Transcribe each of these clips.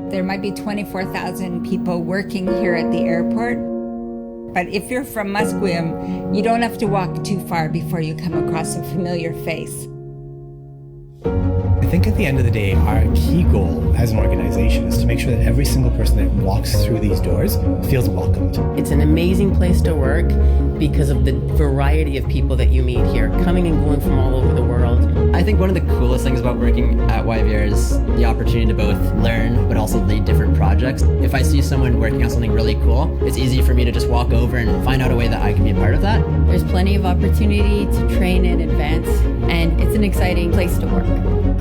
There might be 24,000 people working here at the airport, but if you're from Musqueam, you don't have to walk too far before you come across a familiar face. I think at the end of the day, our key goal as an organization is to make sure that every single person that walks through these doors feels welcomed. It's an amazing place to work because of the variety of people that you meet here, coming and going from all over the world. I think one of the coolest things about working at YVR is the opportunity to both learn but also lead different projects. If I see someone working on something really cool, it's easy for me to just walk over and find out a way that I can be a part of that. There's plenty of opportunity to train in advance, and it's an exciting place to work.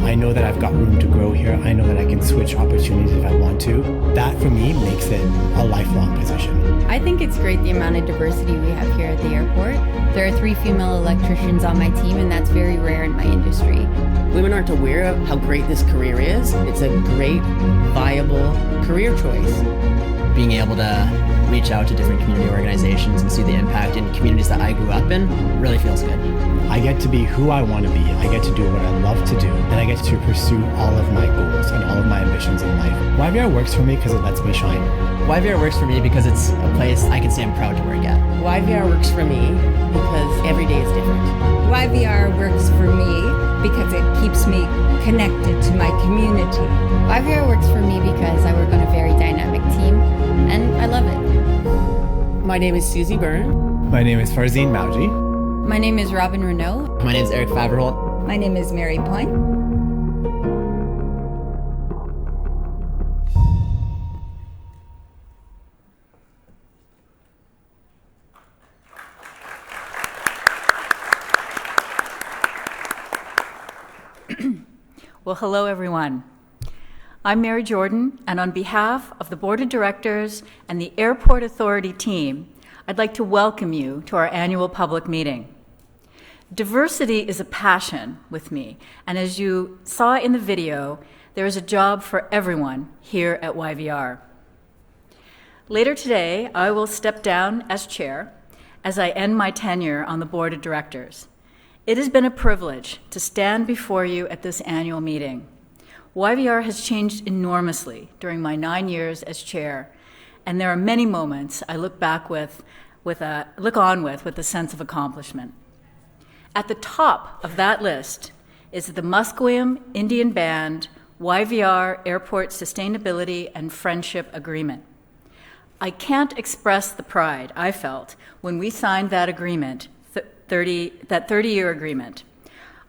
I know that I've got room to grow here. I know that I can switch opportunities if I want to. That, for me, makes it a lifelong position. I think it's great the amount of diversity we have here at the airport. There are 3 female electricians on my team, and that's very rare in my industry. Women aren't aware of how great this career is. It's a great, viable career choice. Being able to reach out to different community organizations and see the impact in communities that I grew up in really feels good. I get to be who I want to be. I get to do what I love to do, and I get to pursue all of my goals and all of my ambitions in life. YVR works for me because it lets me shine. YVR works for me because it's a place I can say I'm proud to work at. YVR works for me because every day is different. YVR works for me because it keeps me connected to my community. YVR works for me because I work on a very dynamic team, and I love it. My name is Susie Byrne. My name is Farzine Mauji. My name is Robin Renault. My name is Eric Faverholt. My name is Mary Point. Well, hello, everyone. I'm Mary Jordan, and on behalf of the Board of Directors and the Airport Authority team, I'd like to welcome you to our annual public meeting. Diversity is a passion with me, and as you saw in the video, there is a job for everyone here at YVR. Later today, I will step down as chair as I end my tenure on the Board of Directors. It has been a privilege to stand before you at this annual meeting. YVR has changed enormously during my 9 years as chair, and there are many moments I look on with a sense of accomplishment. At the top of that list is the Musqueam Indian Band YVR Airport Sustainability and Friendship Agreement. I can't express the pride I felt when we signed that agreement, that 30-year agreement.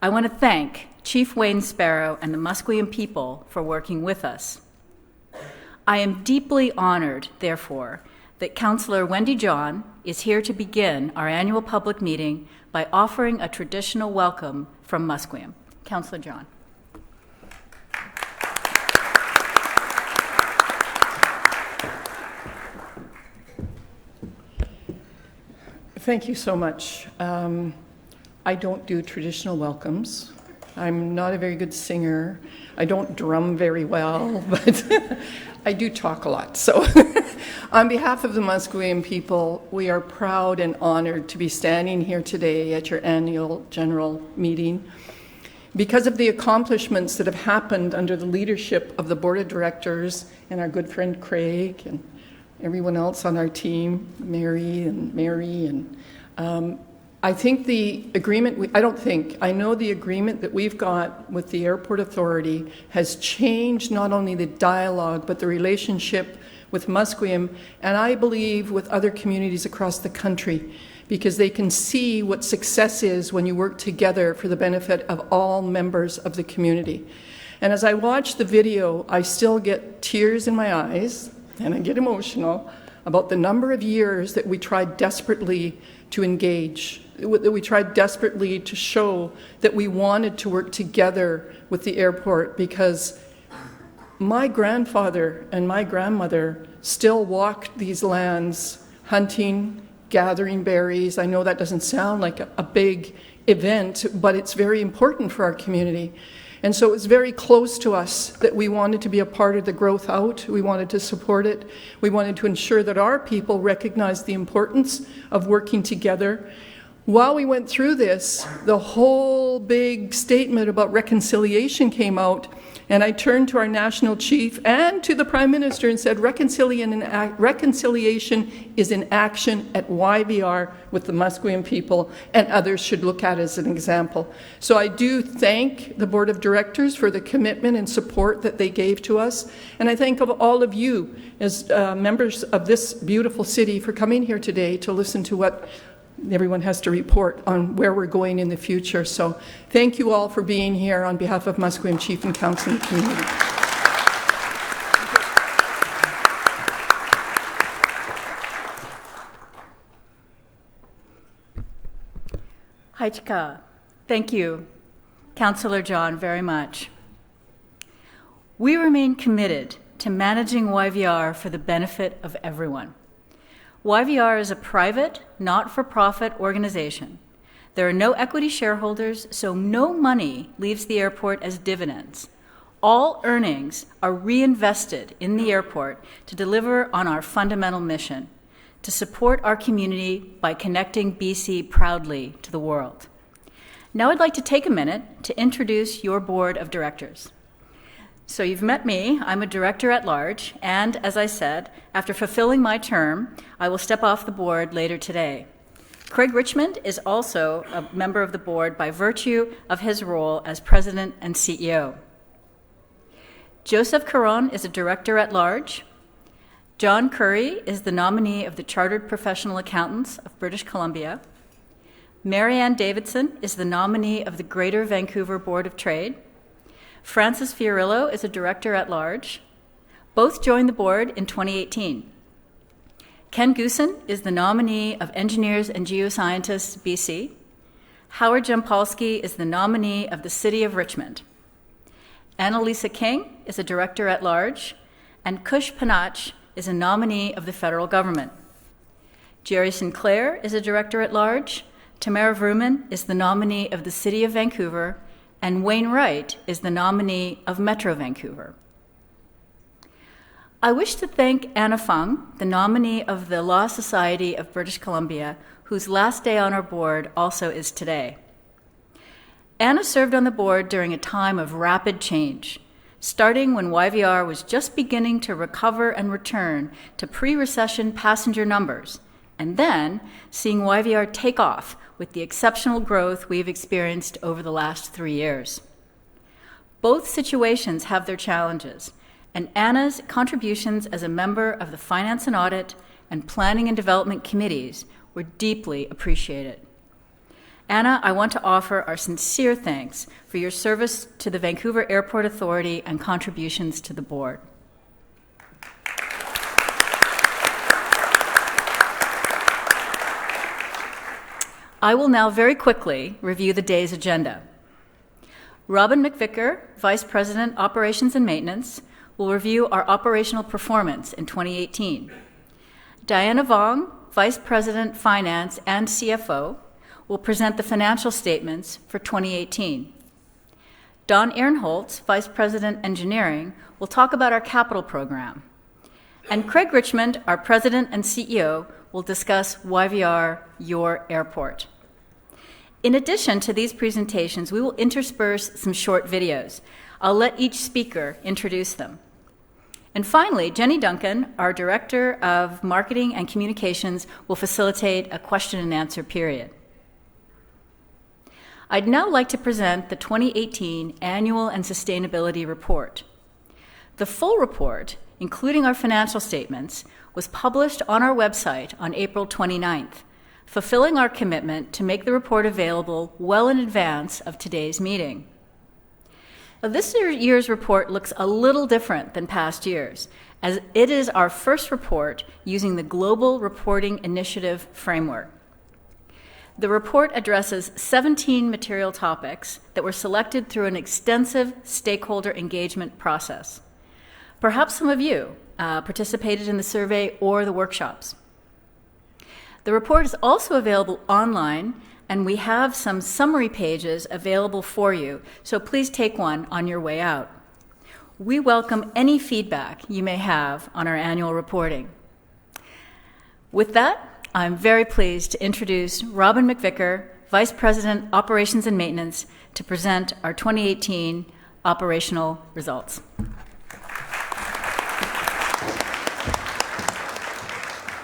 I want to thank Chief Wayne Sparrow and the Musqueam people for working with us. I am deeply honored, therefore, that Councillor Wendy John is here to begin our annual public meeting by offering a traditional welcome from Musqueam. Councillor John. Thank you so much. I don't do traditional welcomes. I'm not a very good singer. I don't drum very well, but I do talk a lot. So on behalf of the Musqueam people, we are proud and honored to be standing here today at your annual general meeting. Because of the accomplishments that have happened under the leadership of the Board of Directors and our good friend Craig and everyone else on our team, Mary, and I think the agreement, I know the agreement that we've got with the Airport Authority has changed not only the dialogue, but the relationship with Musqueam, and I believe with other communities across the country, because they can see what success is when you work together for the benefit of all members of the community. And as I watch the video, I still get tears in my eyes, and I get emotional about the number of years that we tried desperately to engage, that we tried desperately to show that we wanted to work together with the airport, because my grandfather and my grandmother still walked these lands hunting, gathering berries. I know that doesn't sound like a big event, but it's very important for our community. And so it was very close to us that we wanted to be a part of the growth out. We wanted to support it. We wanted to ensure that our people recognized the importance of working together. While we went through this, the whole big statement about reconciliation came out, And I turned to our national chief and to the Prime Minister and said, reconciliation is in action at YVR with the Musqueam people, and others should look at it as an example. So I do thank the Board of Directors for the commitment and support that they gave to us. And I thank all of you as members of this beautiful city for coming here today to listen to what everyone has to report on where we're going in the future. So thank you all for being here on behalf of Musqueam Chief and Council and the community. Haichika, thank you, Councillor John, very much. We remain committed to managing YVR for the benefit of everyone. YVR is a private, not-for-profit organization. There are no equity shareholders, so no money leaves the airport as dividends. All earnings are reinvested in the airport to deliver on our fundamental mission, to support our community by connecting BC proudly to the world. Now I'd like to take a minute to introduce your board of directors. So you've met me, I'm a director at large, and as I said, after fulfilling my term, I will step off the board later today. Craig Richmond is also a member of the board by virtue of his role as president and CEO. Joseph Caron is a director at large. John Curry is the nominee of the Chartered Professional Accountants of British Columbia. Marianne Davidson is the nominee of the Greater Vancouver Board of Trade. Francis Fiorillo is a director at large. Both joined the board in 2018. Ken Goosen is the nominee of Engineers and Geoscientists BC. Howard Jampolsky is the nominee of the City of Richmond. Annalisa King is a director at large, and Kush Panach is a nominee of the federal government. Jerry Sinclair is a director at large. Tamara Vrooman is the nominee of the City of Vancouver, and Wayne Wright is the nominee of Metro Vancouver. I wish to thank Anna Fung, the nominee of the Law Society of British Columbia, whose last day on our board also is today. Anna served on the board during a time of rapid change, starting when YVR was just beginning to recover and return to pre-recession passenger numbers, and then seeing YVR take off with the exceptional growth we've experienced over the last 3 years. Both situations have their challenges, and Anna's contributions as a member of the Finance and Audit and Planning and Development Committees were deeply appreciated. Anna, I want to offer our sincere thanks for your service to the Vancouver Airport Authority and contributions to the board. I will now very quickly review the day's agenda. Robin McVicker, Vice President, Operations and Maintenance, will review our operational performance in 2018. Diana Vong, Vice President, Finance and CFO, will present the financial statements for 2018. Don Ehrenholtz, Vice President, Engineering, will talk about our capital program. And Craig Richmond, our President and CEO, will discuss YVR, your airport. In addition to these presentations, we will intersperse some short videos. I'll let each speaker introduce them. And finally, Jenny Duncan, our Director of Marketing and Communications, will facilitate a question and answer period. I'd now like to present the 2018 Annual and Sustainability Report. The full report, including our financial statements, was published on our website on April 29th, fulfilling our commitment to make the report available well in advance of today's meeting. Now, this year's report looks a little different than past years, as it is our first report using the Global Reporting Initiative framework. The report addresses 17 material topics that were selected through an extensive stakeholder engagement process. Perhaps some of you participated in the survey or the workshops. The report is also available online, and we have some summary pages available for you, so please take one on your way out. We welcome any feedback you may have on our annual reporting. With that, I'm very pleased to introduce Robin McVicker, Vice President, Operations and Maintenance, to present our 2018 operational results.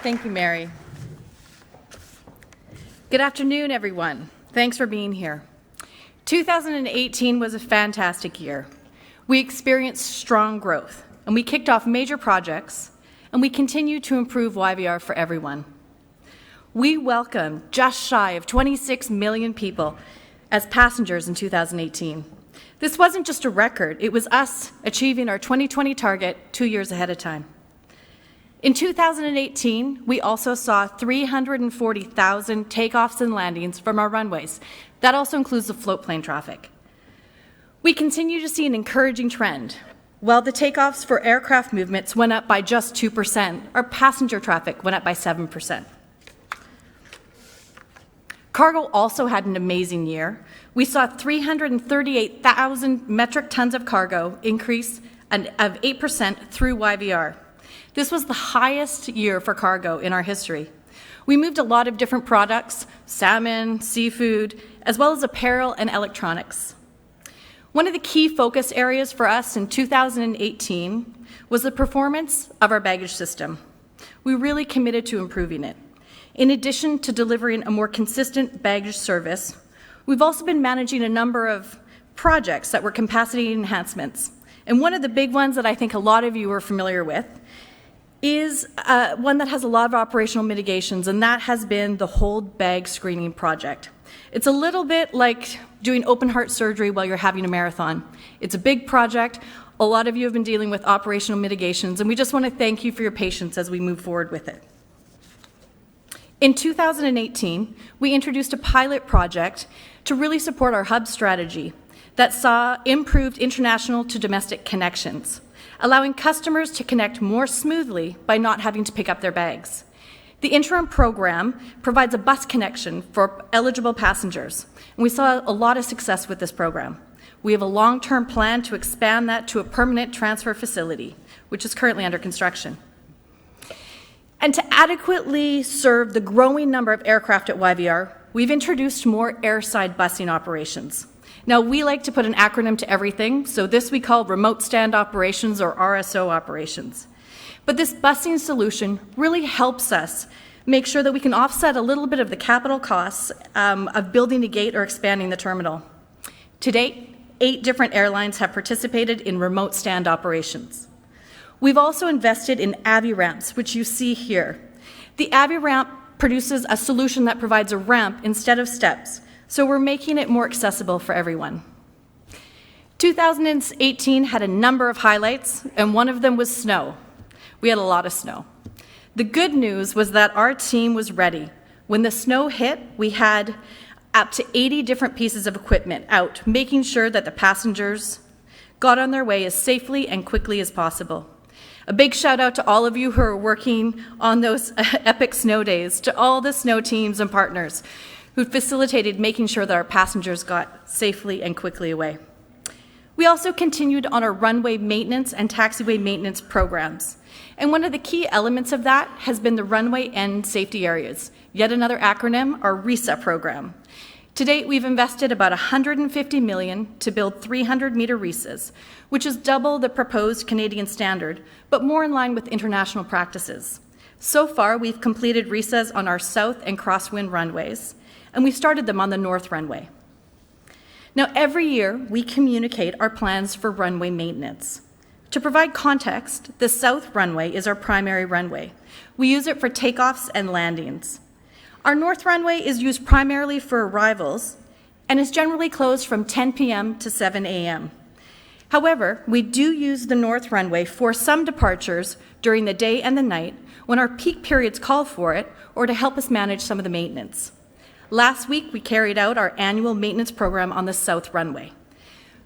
Thank you, Mary. Good afternoon, everyone. Thanks for being here. 2018 was a fantastic year. We experienced strong growth, and we kicked off major projects, and we continue to improve YVR for everyone. We welcomed just shy of 26 million people as passengers in 2018. This wasn't just a record, it was us achieving our 2020 target 2 years ahead of time. In 2018, we also saw 340,000 takeoffs and landings from our runways. That also includes the float plane traffic. We continue to see an encouraging trend. While the takeoffs for aircraft movements went up by just 2%, our passenger traffic went up by 7%. Cargo also had an amazing year. We saw 338,000 metric tons of cargo increase of 8% through YVR. This was the highest year for cargo in our history. We moved a lot of different products, salmon, seafood, as well as apparel and electronics. One of the key focus areas for us in 2018 was the performance of our baggage system. We really committed to improving it. In addition to delivering a more consistent baggage service, we've also been managing a number of projects that were capacity enhancements. And one of the big ones that I think a lot of you are familiar with is one that has a lot of operational mitigations, and that has been the hold bag screening project. It's a little bit like doing open heart surgery while you're having a marathon. It's a big project. A lot of you have been dealing with operational mitigations, and we just want to thank you for your patience as we move forward with it. In 2018, we introduced a pilot project to really support our hub strategy that saw improved international to domestic connections, allowing customers to connect more smoothly by not having to pick up their bags. The interim program provides a bus connection for eligible passengers, and we saw a lot of success with this program. We have a long-term plan to expand that to a permanent transfer facility, which is currently under construction. And to adequately serve the growing number of aircraft at YVR, we've introduced more airside busing operations. Now, we like to put an acronym to everything, so this we call remote stand operations or RSO operations. But this busing solution really helps us make sure that we can offset a little bit of the capital costs of building a gate or expanding the terminal. To date, 8 different airlines have participated in remote stand operations. We've also invested in AVI ramps, which you see here. The AVI ramp produces a solution that provides a ramp instead of steps, so we're making it more accessible for everyone. 2018 had a number of highlights, and one of them was snow. We had a lot of snow. The good news was that our team was ready. When the snow hit, we had up to 80 different pieces of equipment out, making sure that the passengers got on their way as safely and quickly as possible. A big shout out to all of you who are working on those epic snow days, to all the snow teams and partners who facilitated making sure that our passengers got safely and quickly away. We also continued on our runway maintenance and taxiway maintenance programs. And one of the key elements of that has been the runway end safety areas, yet another acronym, our RESA program. To date, we've invested about $150 million to build 300-meter RESAs, which is double the proposed Canadian standard, but more in line with international practices. So far, we've completed RESAs on our south and crosswind runways, and we started them on the north runway. Now, every year, we communicate our plans for runway maintenance. To provide context, the south runway is our primary runway. We use it for takeoffs and landings. Our north runway is used primarily for arrivals and is generally closed from 10 p.m. to 7 a.m. However, we do use the north runway for some departures during the day and the night when our peak periods call for it, or to help us manage some of the maintenance. Last week, we carried out our annual maintenance program on the south runway.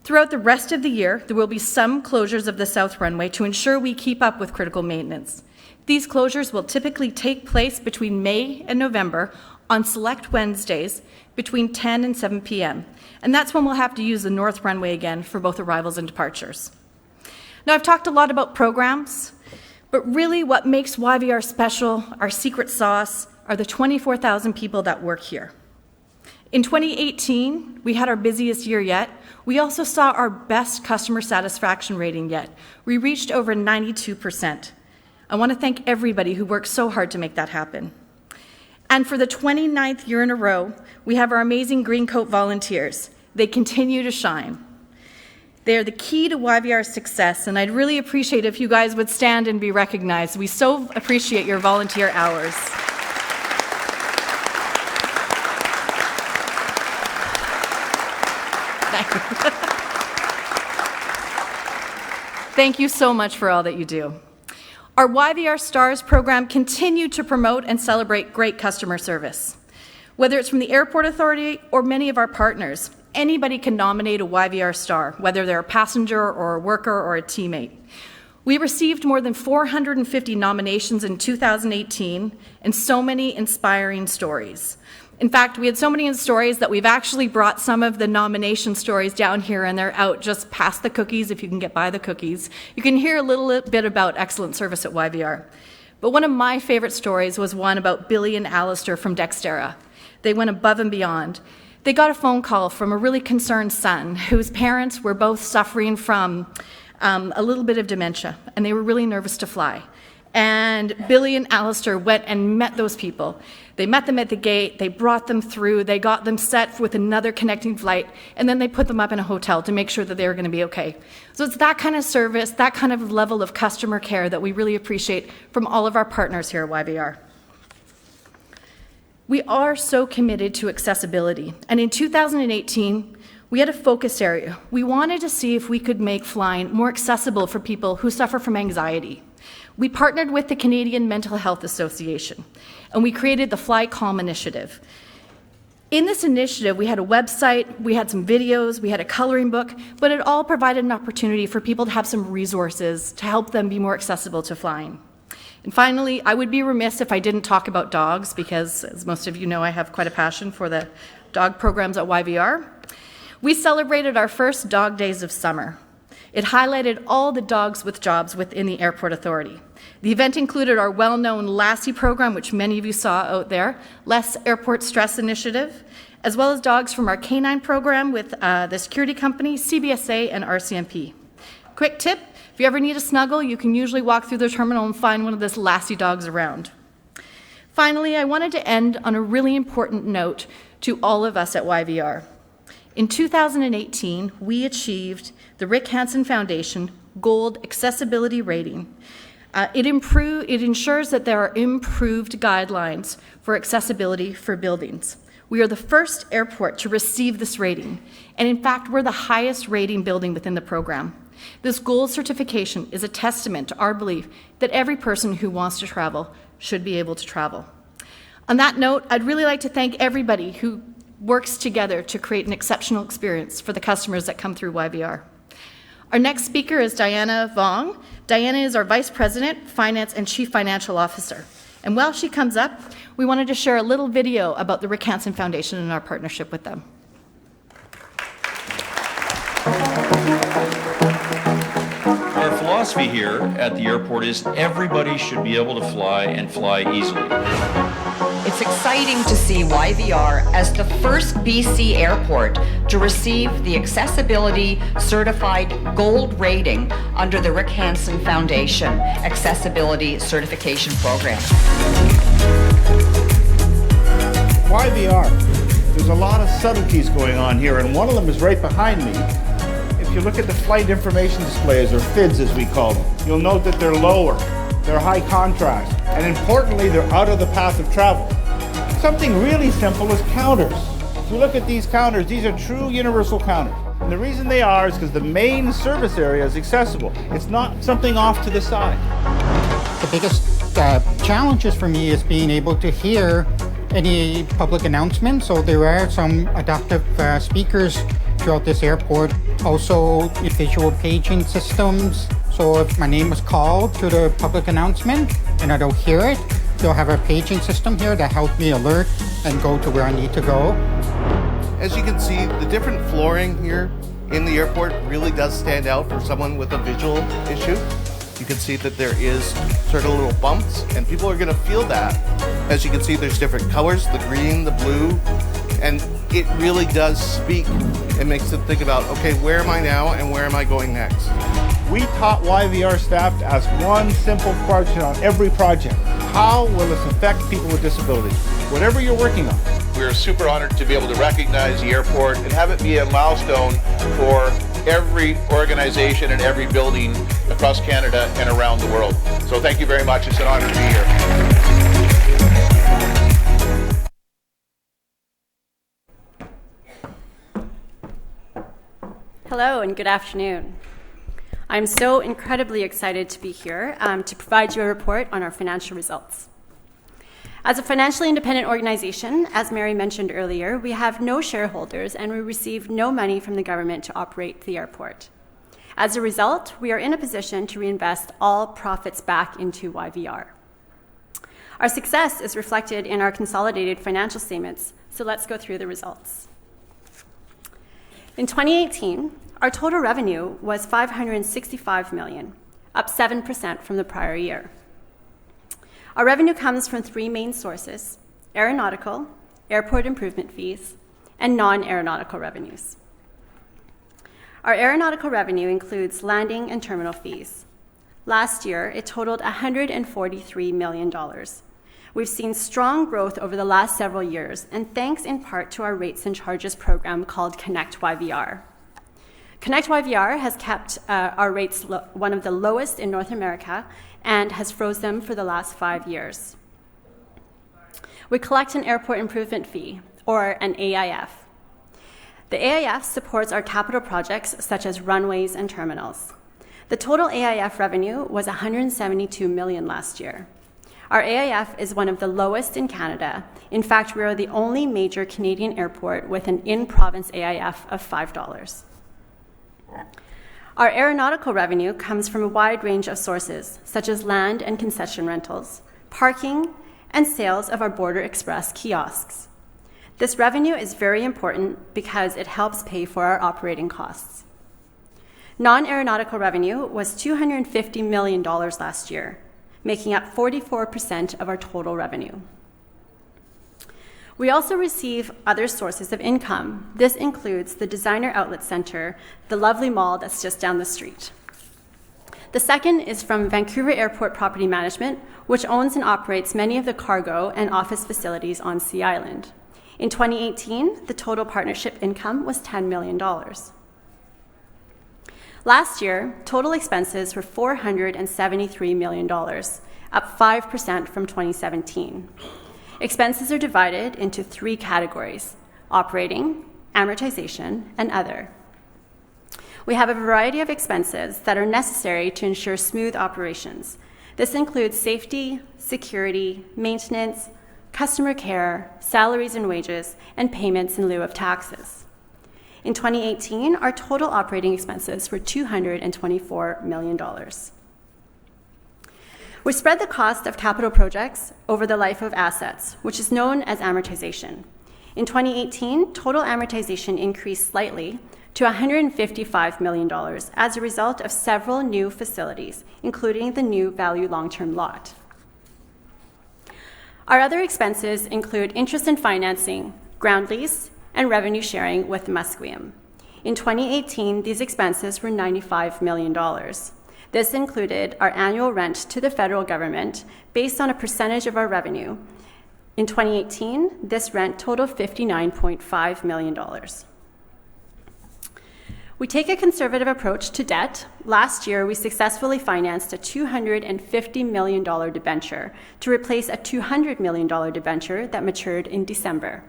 Throughout the rest of the year, there will be some closures of the south runway to ensure we keep up with critical maintenance. These closures will typically take place between May and November on select Wednesdays between 10 and 7 p.m. And that's when we'll have to use the north runway again for both arrivals and departures. Now, I've talked a lot about programs, but really what makes YVR special, our secret sauce, are the 24,000 people that work here. In 2018, we had our busiest year yet. We also saw our best customer satisfaction rating yet. We reached over 92%. I want to thank everybody who worked so hard to make that happen. And for the 29th year in a row, we have our amazing Green Coat volunteers. They continue to shine. They are the key to YVR's success, and I'd really appreciate if you guys would stand and be recognized. We so appreciate your volunteer hours. Thank you so much for all that you do. Our YVR Stars program continued to promote and celebrate great customer service. Whether it's from the Airport Authority or many of our partners, anybody can nominate a YVR Star, whether they're a passenger or a worker or a teammate. We received more than 450 nominations in 2018 and so many inspiring stories. In fact, we had so many stories that we've actually brought some of the nomination stories down here, and they're out just past the cookies if you can get by the cookies. You can hear a little bit about excellent service at YVR. But one of my favorite stories was one about Billy and Alistair from Dexterra. They went above and beyond. They got a phone call from a really concerned son whose parents were both suffering from a little bit of dementia, and they were really nervous to fly. And Billy and Alistair went and met those people. They met them at the gate, they brought them through, they got them set with another connecting flight, and then they put them up in a hotel to make sure that they were going to be okay. So it's that kind of service, that kind of level of customer care that we really appreciate from all of our partners here at YVR. We are so committed to accessibility, and in 2018, we had a focus area. We wanted to see if we could make flying more accessible for people who suffer from anxiety. We partnered with the Canadian Mental Health Association, and we created the Fly Calm initiative. In this initiative, we had a website, we had some videos, we had a coloring book, but it all provided an opportunity for people to have some resources to help them be more accessible to flying. And finally, I would be remiss if I didn't talk about dogs, because as most of you know, I have quite a passion for the dog programs at YVR. We celebrated our first Dog Days of Summer. It highlighted all the dogs with jobs within the Airport Authority. The event included our well-known Lassie program, which many of you saw out there, Less Airport Stress Initiative, as well as dogs from our canine program with the security company, CBSA, and RCMP. Quick tip, if you ever need a snuggle, you can usually walk through the terminal and find one of those Lassie dogs around. Finally, I wanted to end on a really important note to all of us at YVR. In 2018, we achieved the Rick Hansen Foundation Gold Accessibility Rating. It ensures that there are improved guidelines for accessibility for buildings. We are the first airport to receive this rating, and in fact, we're the highest rating building within the program. This gold certification is a testament to our belief that every person who wants to travel should be able to travel. On that note, I'd really like to thank everybody who works together to create an exceptional experience for the customers that come through YVR. Our next speaker is Diana Vong. Diana is our Vice President, Finance and Chief Financial Officer. And while she comes up, we wanted to share a little video about the Rick Hansen Foundation and our partnership with them. Our philosophy here at the airport is everybody should be able to fly and fly easily. It's exciting to see YVR as the first BC airport to receive the Accessibility Certified Gold rating under the Rick Hansen Foundation Accessibility Certification Program. YVR, there's a lot of subtleties going on here, and one of them is right behind me. If you look at the flight information displays, or FIDs as we call them, you'll note that they're lower, they're high contrast, and importantly, they're out of the path of travel. Something really simple is counters. If you look at these counters, these are true universal counters. And the reason they are is because the main service area is accessible. It's not something off to the side. The biggest challenges for me is being able to hear any public announcements. So there are some adaptive speakers throughout this airport. Also visual paging systems. So if my name is called to the public announcement and I don't hear it, they'll have a paging system here that helps me alert and go to where I need to go. As you can see, the different flooring here in the airport really does stand out for someone with a visual issue. You can see that there is sort of little bumps, and people are going to feel that. As you can see, there's different colors, the green, the blue, And it really does speak. It makes it think about, okay, where am I now and where am I going next? We taught YVR staff to ask one simple question on every project. How will this affect people with disabilities? Whatever you're working on. We're super honored to be able to recognize the airport and have it be a milestone for every organization and every building across Canada and around the world. So thank you very much. It's an honor to be here. Hello and good afternoon. I'm so incredibly excited to be here to provide you a report on our financial results. As a financially independent organization, as Mary mentioned earlier, we have no shareholders and we receive no money from the government to operate the airport. As a result, we are in a position to reinvest all profits back into YVR. Our success is reflected in our consolidated financial statements, so let's go through the results. In 2018, our total revenue was $565 million, up 7% from the prior year. Our revenue comes from three main sources: aeronautical, airport improvement fees, and non-aeronautical revenues. Our aeronautical revenue includes landing and terminal fees. Last year, it totaled $143 million. We've seen strong growth over the last several years, and thanks in part to our rates and charges program called Connect YVR. Connect YVR has kept our rates one of the lowest in North America and has froze them for the last 5 years. We collect an airport improvement fee, or an AIF. The AIF supports our capital projects such as runways and terminals. The total AIF revenue was $172 million last year. Our AIF is one of the lowest in Canada. In fact, we are the only major Canadian airport with an in-province AIF of $5. Our aeronautical revenue comes from a wide range of sources, such as land and concession rentals, parking, and sales of our Border Express kiosks. This revenue is very important because it helps pay for our operating costs. Non-aeronautical revenue was $250 million last year, making up 44% of our total revenue. We also receive other sources of income. This includes the Designer Outlet Center, the lovely mall that's just down the street. The second is from Vancouver Airport Property Management, which owns and operates many of the cargo and office facilities on Sea Island. In 2018, the total partnership income was $10 million. Last year, total expenses were $473 million, up 5% from 2017. Expenses are divided into three categories: operating, amortization, and other. We have a variety of expenses that are necessary to ensure smooth operations. This includes safety, security, maintenance, customer care, salaries and wages, and payments in lieu of taxes. In 2018, our total operating expenses were $224 million. We spread the cost of capital projects over the life of assets, which is known as amortization. In 2018, total amortization increased slightly to $155 million as a result of several new facilities, including the new Value Long-Term Lot. Our other expenses include interest and financing, ground lease, and revenue sharing with Musqueam. In 2018, these expenses were $95 million. This included our annual rent to the federal government based on a percentage of our revenue. In 2018, this rent totaled $59.5 million. We take a conservative approach to debt. Last year, we successfully financed a $250 million debenture to replace a $200 million debenture that matured in December.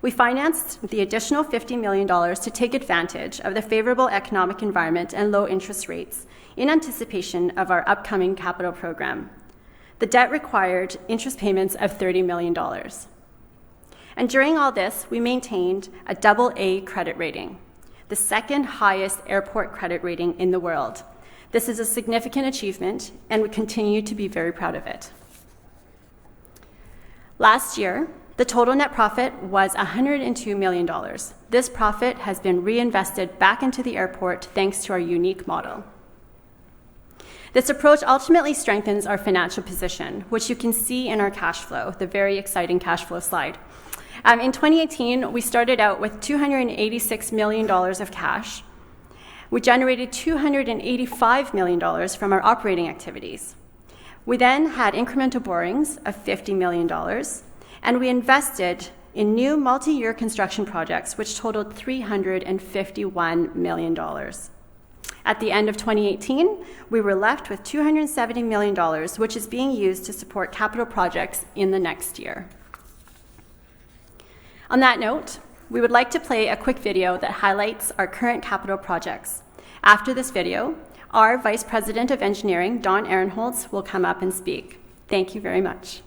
We financed the additional $50 million to take advantage of the favorable economic environment and low interest rates in anticipation of our upcoming capital program. The debt required interest payments of $30 million. And during all this, we maintained a AA credit rating, the second highest airport credit rating in the world. This is a significant achievement, and we continue to be very proud of it. Last year, the total net profit was $102 million. This profit has been reinvested back into the airport thanks to our unique model. This approach ultimately strengthens our financial position, which you can see in our cash flow, the very exciting cash flow slide. In 2018, we started out with $286 million of cash. We generated $285 million from our operating activities. We then had incremental borrowings of $50 million, and we invested in new multi-year construction projects, which totaled $351 million. At the end of 2018, we were left with $270 million, which is being used to support capital projects in the next year. On that note, we would like to play a quick video that highlights our current capital projects. After this video, our Vice President of Engineering, Don Ehrenholz, will come up and speak. Thank you very much.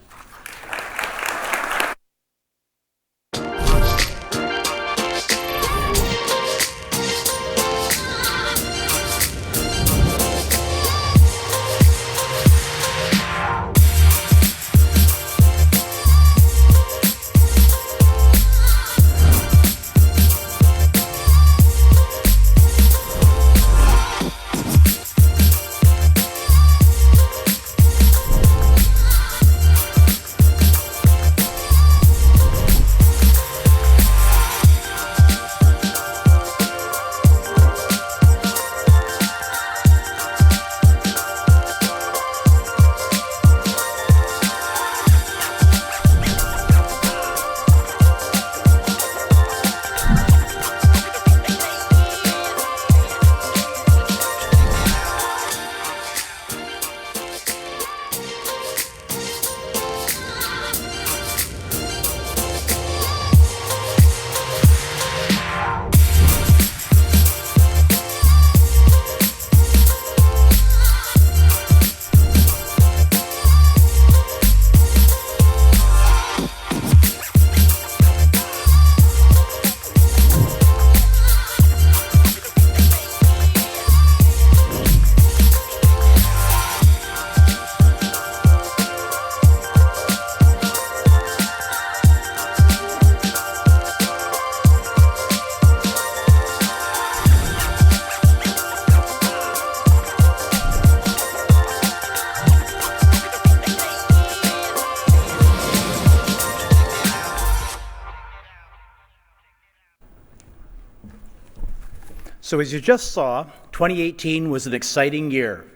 So as you just saw, 2018 was an exciting year.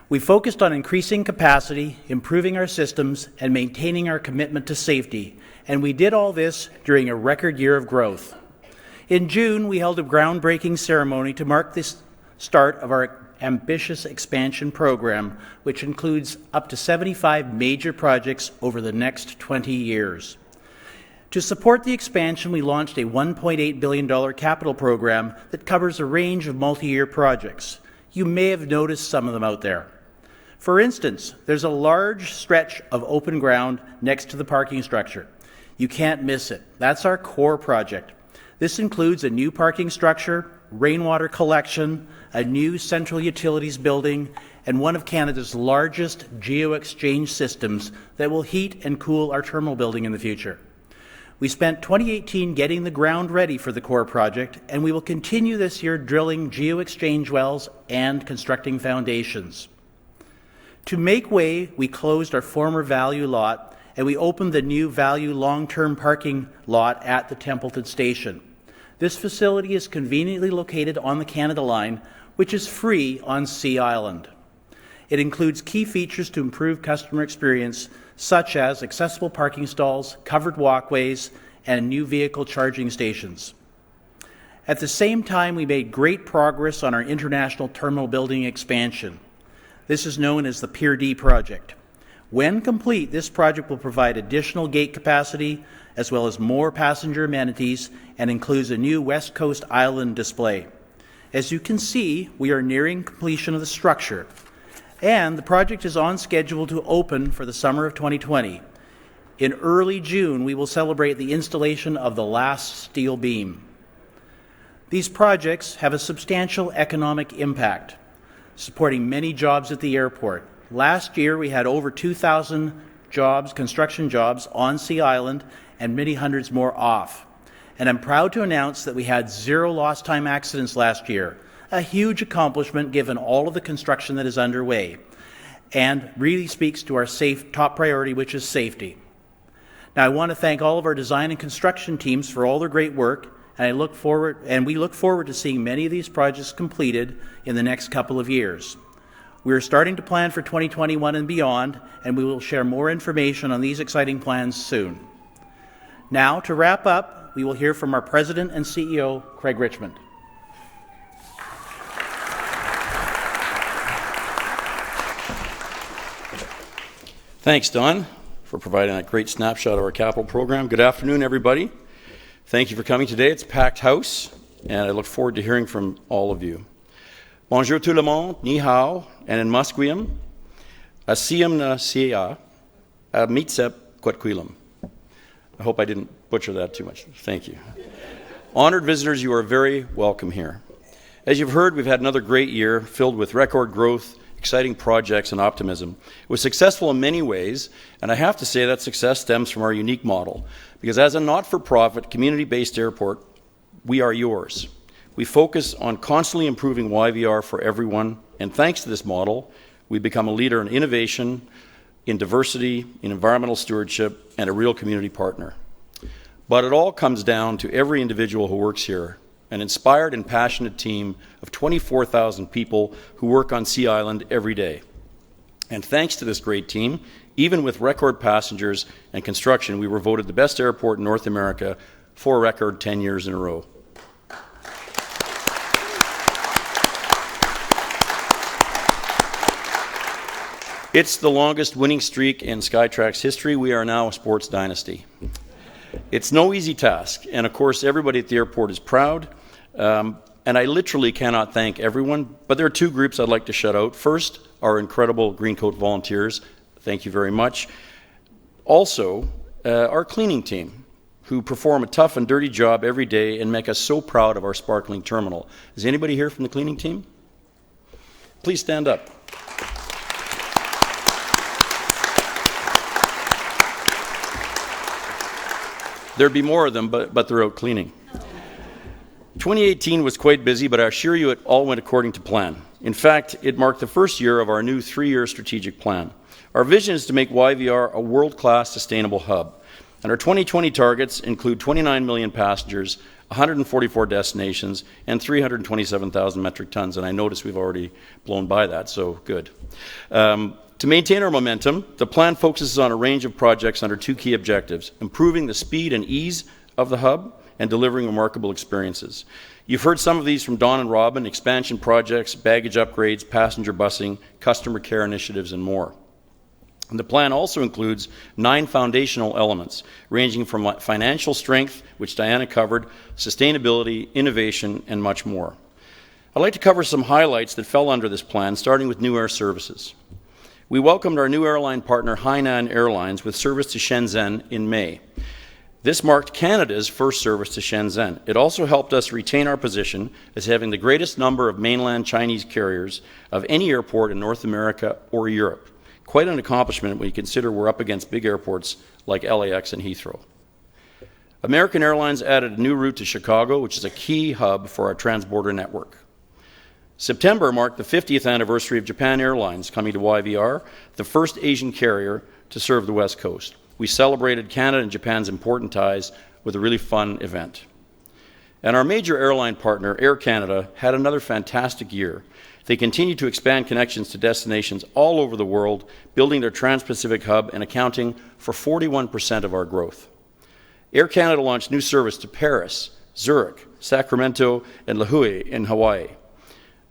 We focused on increasing capacity, improving our systems, and maintaining our commitment to safety, and we did all this during a record year of growth. In June, we held a groundbreaking ceremony to mark the start of our ambitious expansion program, which includes up to 75 major projects over the next 20 years. To support the expansion, we launched a $1.8 billion capital program that covers a range of multi-year projects. You may have noticed some of them out there. For instance, there's a large stretch of open ground next to the parking structure. You can't miss it. That's our core project. This includes a new parking structure, rainwater collection, a new central utilities building, and one of Canada's largest geo-exchange systems that will heat and cool our terminal building in the future. We spent 2018 getting the ground ready for the core project, and we will continue this year drilling geo-exchange wells and constructing foundations. To make way, we closed our former Value lot, and we opened the new Value long-term parking lot at the Templeton Station. This facility is conveniently located on the Canada Line, which is free on Sea Island. It includes key features to improve customer experience, such as accessible parking stalls, covered walkways, and new vehicle charging stations. At the same time, we made great progress on our international terminal building expansion. This is known as the Pier D project. When complete, this project will provide additional gate capacity as well as more passenger amenities and includes a new West Coast Island display. As you can see, we are nearing completion of the structure, and the project is on schedule to open for the summer of 2020. In early June, we will celebrate the installation of the last steel beam. These projects have a substantial economic impact, supporting many jobs at the airport. Last year, we had over 2,000 jobs, construction jobs on Sea Island, and many hundreds more off. And I'm proud to announce that we had 0 lost time accidents last year, a huge accomplishment given all of the construction that is underway, and really speaks to our top priority, which is safety. Now, I want to thank all of our design and construction teams for all their great work, and we look forward to seeing many of these projects completed in the next couple of years. We are starting to plan for 2021 and beyond, and we will share more information on these exciting plans soon. Now, to wrap up, we will hear from our President and CEO, Craig Richmond. Thanks, Don, for providing that great snapshot of our capital program. Good afternoon, everybody. Thank you for coming today. It's a packed house, and I look forward to hearing from all of you. Bonjour tout le monde, ni hao, and in Musqueam, asiem na sia, a mitsep quatquilam. I hope I didn't butcher that too much. Thank you. Honored visitors, you are very welcome here. As you've heard, we've had another great year filled with record growth, exciting projects, and optimism. It was successful in many ways, and I have to say that success stems from our unique model, because as a not-for-profit, community-based airport, we are yours. We focus on constantly improving YVR for everyone, and thanks to this model, we become a leader in innovation, in diversity, in environmental stewardship, and a real community partner. But it all comes down to every individual who works here, an inspired and passionate team of 24,000 people who work on Sea Island every day. And thanks to this great team, even with record passengers and construction, we were voted the best airport in North America for a record 10 years in a row. It's the longest winning streak in Skytrax history. We are now a sports dynasty. It's no easy task, and of course everybody at the airport is proud, and I literally cannot thank everyone, but there are two groups I'd like to shout out. First, our incredible Greencoat volunteers. Thank you very much. Also, our cleaning team, who perform a tough and dirty job every day and make us so proud of our sparkling terminal. Is anybody here from the cleaning team? Please stand up. There'd be more of them, but they're out cleaning. 2018 was quite busy, but I assure you it all went according to plan. In fact, it marked the first year of our new 3-year strategic plan. Our vision is to make YVR a world-class sustainable hub, and our 2020 targets include 29 million passengers, 144 destinations, and 327,000 metric tons, and I notice we've already blown by that, so good. To maintain our momentum, the plan focuses on a range of projects under 2 key objectives: improving the speed and ease of the hub and delivering remarkable experiences. You've heard some of these from Don and Robin: expansion projects, baggage upgrades, passenger busing, customer care initiatives, and more. And the plan also includes 9 foundational elements, ranging from financial strength, which Diana covered, sustainability, innovation, and much more. I'd like to cover some highlights that fell under this plan, starting with new air services. We welcomed our new airline partner, Hainan Airlines, with service to Shenzhen in May. This marked Canada's first service to Shenzhen. It also helped us retain our position as having the greatest number of mainland Chinese carriers of any airport in North America or Europe. Quite an accomplishment when you consider we're up against big airports like LAX and Heathrow. American Airlines added a new route to Chicago, which is a key hub for our transborder network. September marked the 50th anniversary of Japan Airlines coming to YVR, the first Asian carrier to serve the West Coast. We celebrated Canada and Japan's important ties with a really fun event. And our major airline partner, Air Canada, had another fantastic year. They continue to expand connections to destinations all over the world, building their Trans-Pacific hub and accounting for 41% of our growth. Air Canada launched new service to Paris, Zurich, Sacramento, and Lihue in Hawaii.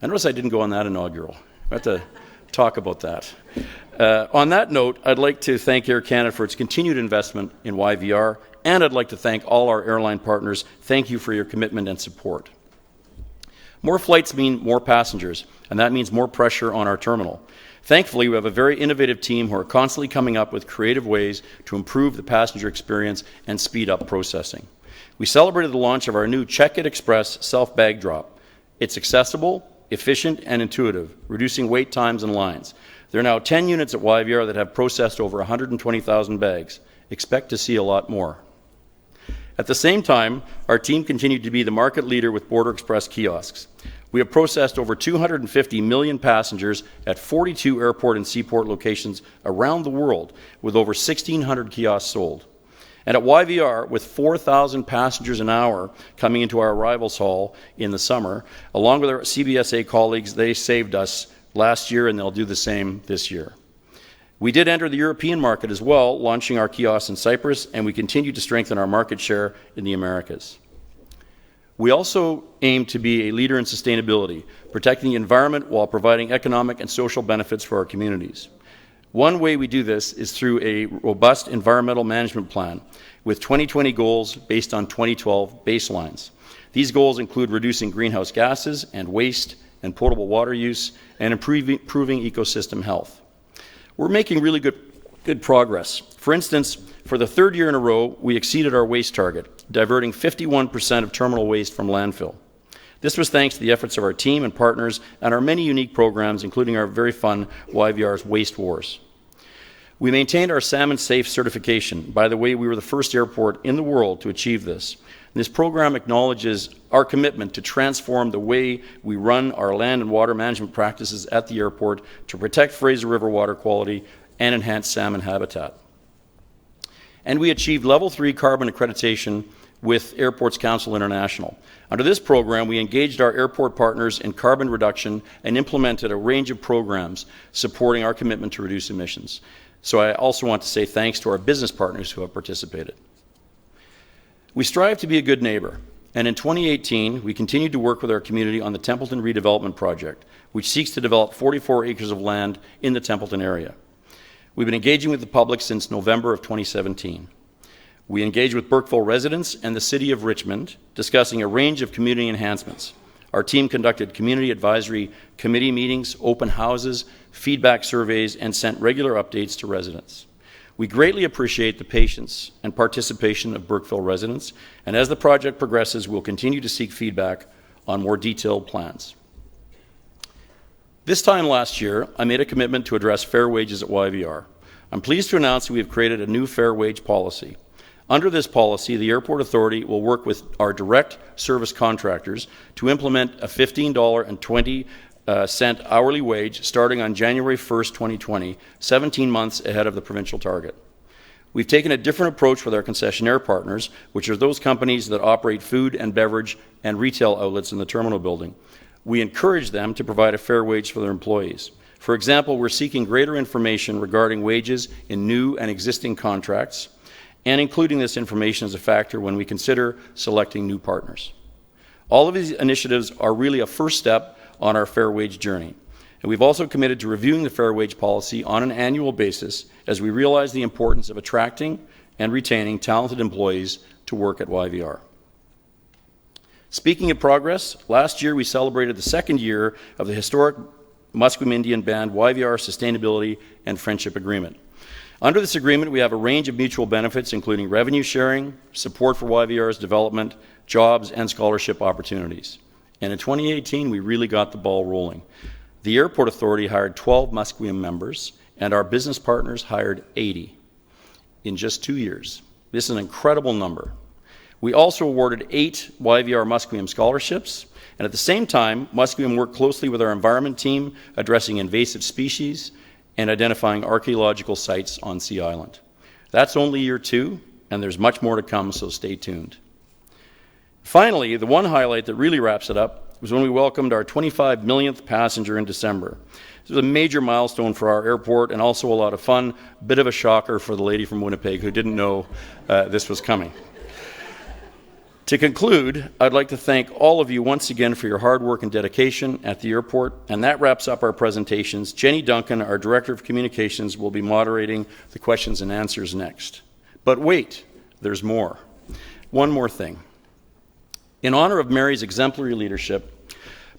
I notice I didn't go on that inaugural. I have to talk about that. On that note, I'd like to thank Air Canada for its continued investment in YVR, and I'd like to thank all our airline partners. Thank you for your commitment and support. More flights mean more passengers, and that means more pressure on our terminal. Thankfully, we have a very innovative team who are constantly coming up with creative ways to improve the passenger experience and speed up processing. We celebrated the launch of our new Check It Express self-bag drop. It's accessible, efficient, and intuitive, reducing wait times and lines. There are now 10 units at YVR that have processed over 120,000 bags. Expect to see a lot more. At the same time, our team continued to be the market leader with Border Express kiosks. We have processed over 250 million passengers at 42 airport and seaport locations around the world, with over 1,600 kiosks sold. And at YVR, with 4,000 passengers an hour coming into our arrivals hall in the summer, along with our CBSA colleagues, they saved us last year and they'll do the same this year. We did enter the European market as well, launching our kiosks in Cyprus, and we continue to strengthen our market share in the Americas. We also aim to be a leader in sustainability, protecting the environment while providing economic and social benefits for our communities. One way we do this is through a robust environmental management plan with 2020 goals based on 2012 baselines. These goals include reducing greenhouse gases and waste and potable water use and improving ecosystem health. We're making really good progress. For instance, for the third year in a row, we exceeded our waste target, diverting 51% of terminal waste from landfill. This was thanks to the efforts of our team and partners and our many unique programs, including our very fun YVR's Waste Wars. We maintained our Salmon Safe certification. By the way, we were the first airport in the world to achieve this. This program acknowledges our commitment to transform the way we run our land and water management practices at the airport to protect Fraser River water quality and enhance salmon habitat. And we achieved Level 3 carbon accreditation with Airports Council International. Under this program, we engaged our airport partners in carbon reduction and implemented a range of programs supporting our commitment to reduce emissions. So I also want to say thanks to our business partners who have participated. We strive to be a good neighbor, and in 2018, we continued to work with our community on the Templeton Redevelopment Project, which seeks to develop 44 acres of land in the Templeton area. We've been engaging with the public since November of 2017. We engaged with Burkeville residents and the City of Richmond, discussing a range of community enhancements. Our team conducted community advisory committee meetings, open houses, feedback surveys, and sent regular updates to residents. We greatly appreciate the patience and participation of Burkeville residents, and as the project progresses, we'll continue to seek feedback on more detailed plans. This time last year, I made a commitment to address fair wages at YVR. I'm pleased to announce that we have created a new fair wage policy. Under this policy, the Airport Authority will work with our direct service contractors to implement a $15.20 hourly wage starting on January 1st, 2020, 17 months ahead of the provincial target. We've taken a different approach with our concessionaire partners, which are those companies that operate food and beverage and retail outlets in the terminal building. We encourage them to provide a fair wage for their employees. For example, we're seeking greater information regarding wages in new and existing contracts, and including this information as a factor when we consider selecting new partners. All of these initiatives are really a first step on our fair wage journey. And we've also committed to reviewing the fair wage policy on an annual basis as we realize the importance of attracting and retaining talented employees to work at YVR. Speaking of progress, last year we celebrated the second year of the historic Musqueam Indian Band YVR Sustainability and Friendship Agreement. Under this agreement, we have a range of mutual benefits, including revenue sharing, support for YVR's development, jobs, and scholarship opportunities. And in 2018, we really got the ball rolling. The Airport Authority hired 12 Musqueam members, and our business partners hired 80 in just 2 years. This is an incredible number. We also awarded 8 YVR Musqueam scholarships, and at the same time, Musqueam worked closely with our environment team, addressing invasive species and identifying archaeological sites on Sea Island. That's only year 2, and there's much more to come, so stay tuned. Finally, the one highlight that really wraps it up was when we welcomed our 25 millionth passenger in December. This was a major milestone for our airport and also a lot of fun, bit of a shocker for the lady from Winnipeg who didn't know this was coming. To conclude, I'd like to thank all of you once again for your hard work and dedication at the airport, and that wraps up our presentations. Jenny Duncan, our Director of Communications, will be moderating the questions and answers next. But wait, there's more. One more thing. In honor of Mary's exemplary leadership,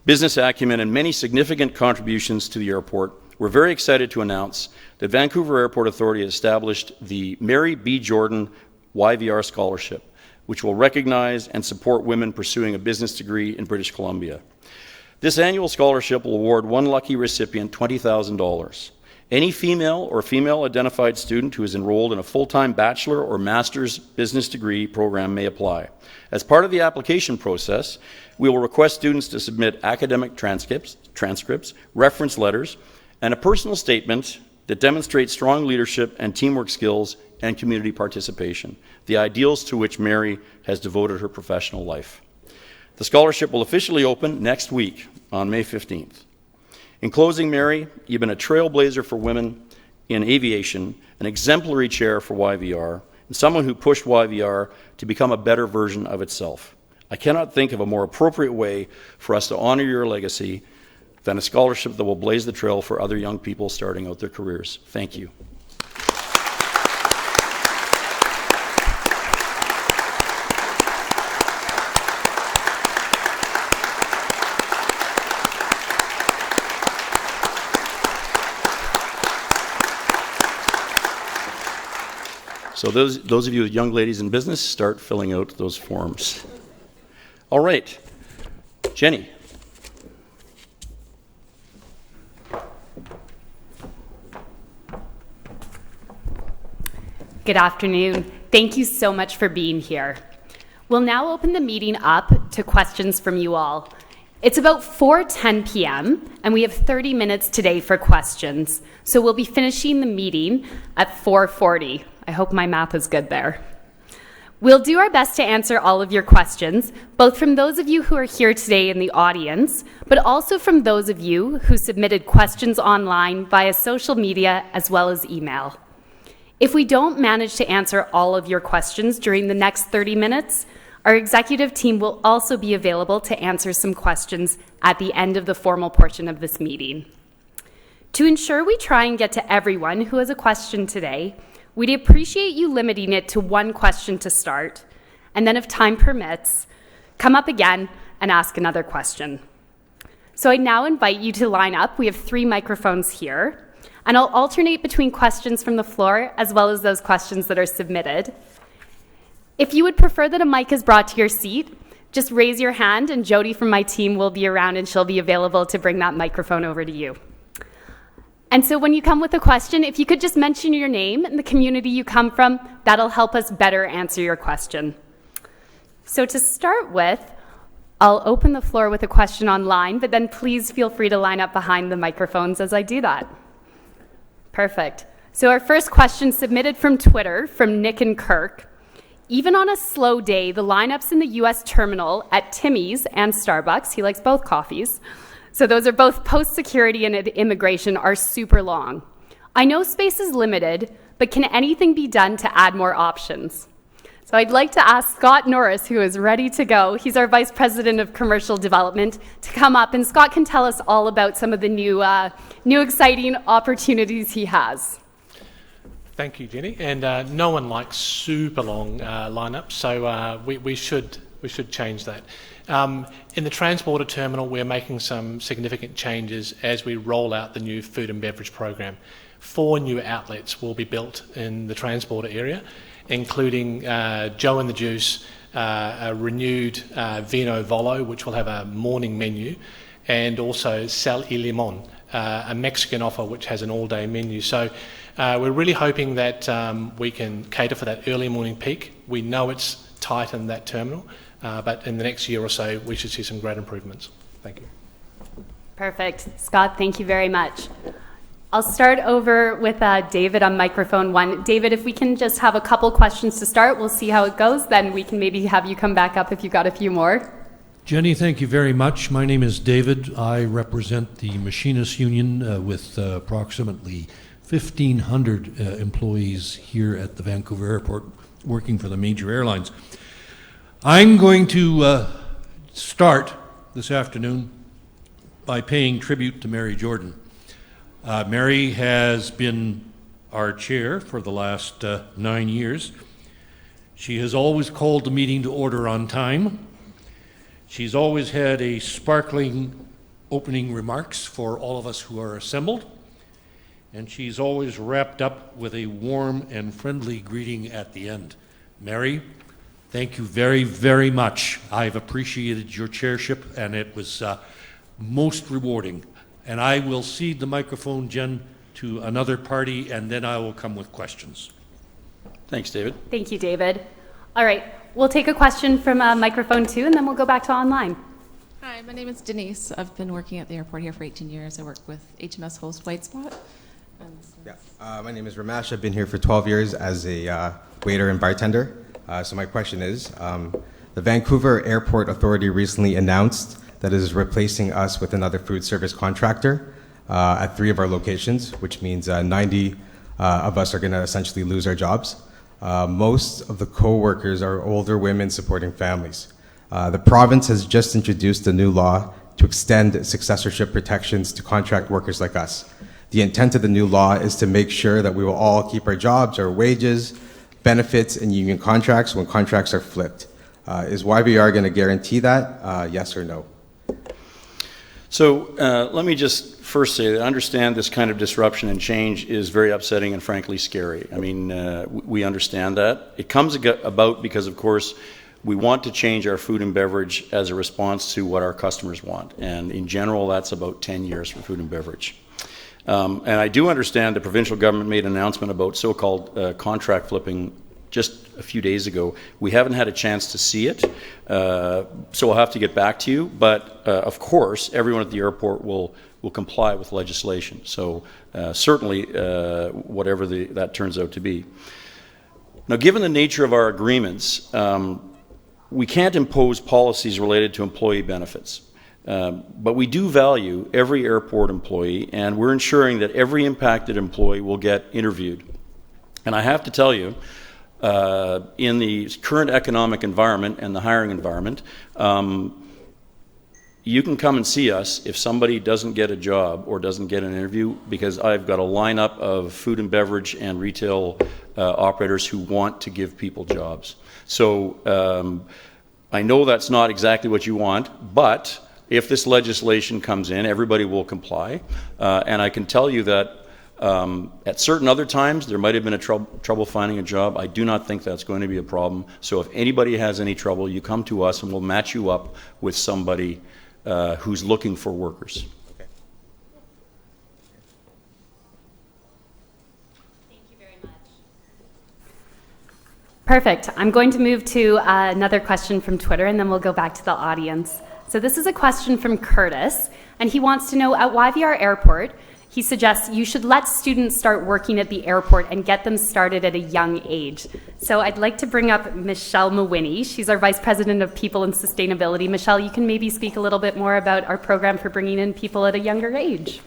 business acumen, and many significant contributions to the airport, we're very excited to announce that Vancouver Airport Authority has established the Mary B. Jordan YVR Scholarship, which will recognize and support women pursuing a business degree in British Columbia. This annual scholarship will award one lucky recipient $20,000. Any female or female-identified student who is enrolled in a full-time bachelor or master's business degree program may apply. As part of the application process, we will request students to submit academic transcripts, reference letters, and a personal statement that demonstrate strong leadership and teamwork skills and community participation, the ideals to which Mary has devoted her professional life. The scholarship will officially open next week on May 15th. In closing, Mary, you've been a trailblazer for women in aviation, an exemplary chair for YVR, and someone who pushed YVR to become a better version of itself. I cannot think of a more appropriate way for us to honor your legacy than a scholarship that will blaze the trail for other young people starting out their careers. Thank you. So those of you young ladies in business, start filling out those forms. All right, Jenny. Good afternoon. Thank you so much for being here. We'll now open the meeting up to questions from you all. It's about 4:10 p.m. and we have 30 minutes today for questions. So we'll be finishing the meeting at 4:40. I hope my math is good there. We'll do our best to answer all of your questions, both from those of you who are here today in the audience, but also from those of you who submitted questions online via social media as well as email. If we don't manage to answer all of your questions during the next 30 minutes, our executive team will also be available to answer some questions at the end of the formal portion of this meeting. To ensure we try and get to everyone who has a question today, we'd appreciate you limiting it to one question to start, and then if time permits, come up again and ask another question. So I now invite you to line up. We have 3 microphones here, and I'll alternate between questions from the floor as well as those questions that are submitted. If you would prefer that a mic is brought to your seat, just raise your hand and Jody from my team will be around and she'll be available to bring that microphone over to you. And so when you come with a question, if you could just mention your name and the community you come from, that'll help us better answer your question. So to start with, I'll open the floor with a question online, but then please feel free to line up behind the microphones as I do that. Perfect. So our first question submitted from Twitter from Nick and Kirk. Even on a slow day, the lineups in the US terminal at Timmy's and Starbucks, he likes both coffees, so those are both post-security and immigration, are super long. I know space is limited, but can anything be done to add more options? So I'd like to ask Scott Norris, who is ready to go. He's our Vice President of Commercial Development, to come up, and Scott can tell us all about some of the new exciting opportunities he has. Thank you, Jenny. And no one likes super long lineups, so we should change that. In the transporter terminal, we're making some significant changes as we roll out the new food and beverage program. 4 new outlets will be built in the transporter area, including Joe and the Juice, a renewed Vino Volo, which will have a morning menu, and also Sal y Limon, a Mexican offer which has an all-day menu. So we're really hoping that we can cater for that early morning peak. We know it's tight in that terminal, but in the next year or so, we should see some great improvements. Thank you. Perfect. Scott, thank you very much. I'll start over with David on microphone 1. David, if we can just have a couple questions to start, we'll see how it goes. Then we can maybe have you come back up if you've got a few more. Jenny, thank you very much. My name is David. I represent the Machinists Union with approximately 1,500 employees here at the Vancouver Airport working for the major airlines. I'm going to start this afternoon by paying tribute to Mary Jordan. Mary has been our chair for the last 9 years. She has always called the meeting to order on time. She's always had a sparkling opening remarks for all of us who are assembled. And she's always wrapped up with a warm and friendly greeting at the end. Mary, thank you very, very much. I've appreciated your chairship, and it was most rewarding. And I will cede the microphone, Jen, to another party, and then I will come with questions. Thanks, David. Thank you, David. All right, we'll take a question from microphone 2, and then we'll go back to online. Hi, my name is Denise. I've been working at the airport here for 18 years. I work with HMS host White Spot. And so My name is Ramesh. I've been here for 12 years as a waiter and bartender. So my question is, the Vancouver Airport Authority recently announced that it is replacing us with another food service contractor at 3 of our locations, which means 90 of us are going to essentially lose our jobs. Most of the co-workers are older women supporting families. The province has just introduced a new law to extend successorship protections to contract workers like us. The intent of the new law is to make sure that we will all keep our jobs, our wages, benefits, and union contracts when contracts are flipped. Is YVR going to guarantee that? Yes or no? So let me just first say that I understand this kind of disruption and change is very upsetting and frankly scary. I mean, we understand that. It comes about because, of course, we want to change our food and beverage as a response to what our customers want. And in general, that's about 10 years for food and beverage. And I do understand the provincial government made an announcement about so-called contract flipping just a few days ago. We haven't had a chance to see it, so I'll have to get back to you. But of course, everyone at the airport will comply with legislation. So certainly, whatever that turns out to be. Now, given the nature of our agreements, we can't impose policies related to employee benefits. But we do value every airport employee, and we're ensuring that every impacted employee will get interviewed. And I have to tell you, in the current economic environment and the hiring environment, you can come and see us if somebody doesn't get a job or doesn't get an interview, because I've got a lineup of food and beverage and retail operators who want to give people jobs. So I know that's not exactly what you want, but if this legislation comes in, everybody will comply. And I can tell you that at certain other times, there might have been a trouble finding a job. I do not think that's going to be a problem. So if anybody has any trouble, you come to us and we'll match you up with somebody who's looking for workers. Okay. Thank you very much. Perfect. I'm going to move to another question from Twitter, and then we'll go back to the audience. So this is a question from Curtis, and he wants to know, at YVR Airport, he suggests you should let students start working at the airport and get them started at a young age. So I'd like to bring up Michelle Mawhinney. She's our Vice President of People and Sustainability. Michelle, you can maybe speak a little bit more about our program for bringing in people at a younger age.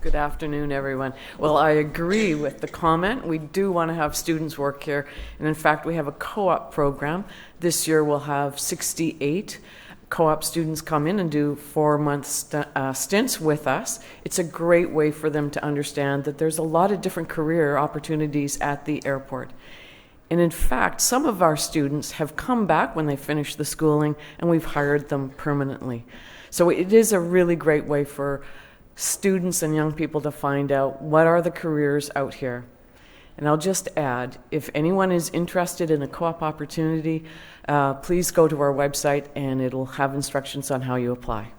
Good afternoon, everyone. Well, I agree with the comment. We do want to have students work here. And in fact, we have a co-op program. This year we'll have 68 co-op students come in and do 4-month stints with us. It's a great way for them to understand that there's a lot of different career opportunities at the airport. And in fact, some of our students have come back when they finish the schooling, and we've hired them permanently. So it is a really great way for students and young people to find out what are the careers out here. And I'll just add, if anyone is interested in a co-op opportunity, please go to our website and it'll have instructions on how you apply.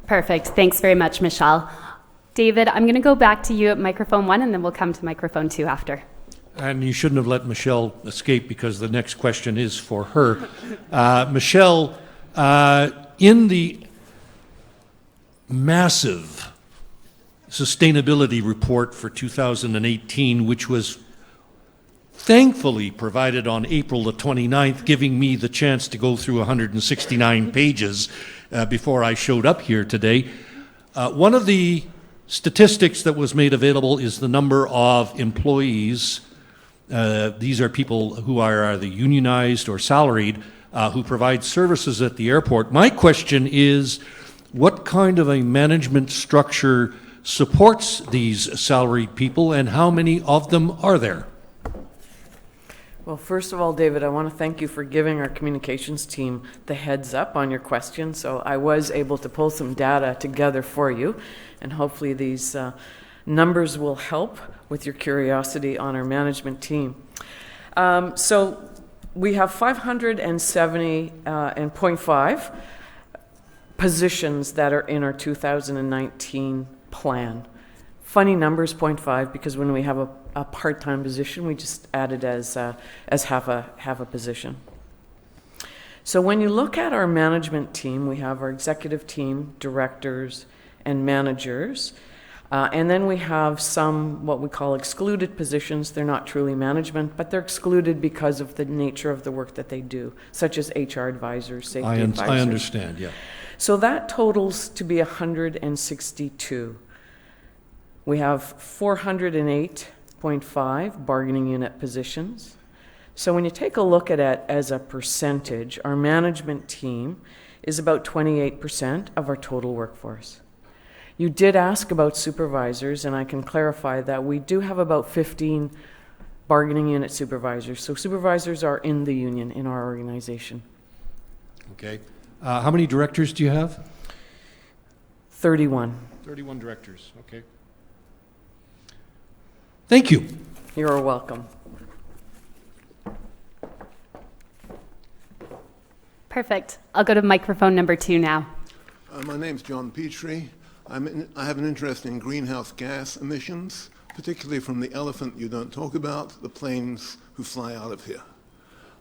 Perfect. Thanks very much, Michelle. David, I'm going to go back to you at microphone 1, and then we'll come to microphone 2 after. And you shouldn't have let Michelle escape, because the next question is for her. Michelle, in the massive sustainability report for 2018, which was thankfully provided on April the 29th, giving me the chance to go through 169 pages before I showed up here today, one of the statistics that was made available is the number of employees. These are people who are either unionized or salaried, who provide services at the airport. My question is, what kind of a management structure supports these salaried people, and how many of them are there? Well, first of all, David, I want to thank you for giving our communications team the heads up on your question. So I was able to pull some data together for you, and hopefully these numbers will help with your curiosity on our management team. So we have 570.5 positions that are in our 2019 plan. Funny numbers, 0.5, because when we have a part-time position, we just add it as half a position. So when you look at our management team, we have our executive team, directors, and managers. And then we have some what we call excluded positions. They're not truly management, but they're excluded because of the nature of the work that they do, such as HR advisors, safety advisors. I understand, yeah. So that totals to be 162. We have 408.5 bargaining unit positions. So when you take a look at it as a percentage, our management team is about 28% of our total workforce. You did ask about supervisors, and I can clarify that we do have about 15 bargaining unit supervisors. So supervisors are in the union in our organization. Okay. How many directors do you have? 31. 31 directors, okay. Thank you. You're welcome. Perfect. I'll go to microphone number 2 now. My name's John Petrie. I have an interest in greenhouse gas emissions, particularly from the elephant you don't talk about, the planes who fly out of here.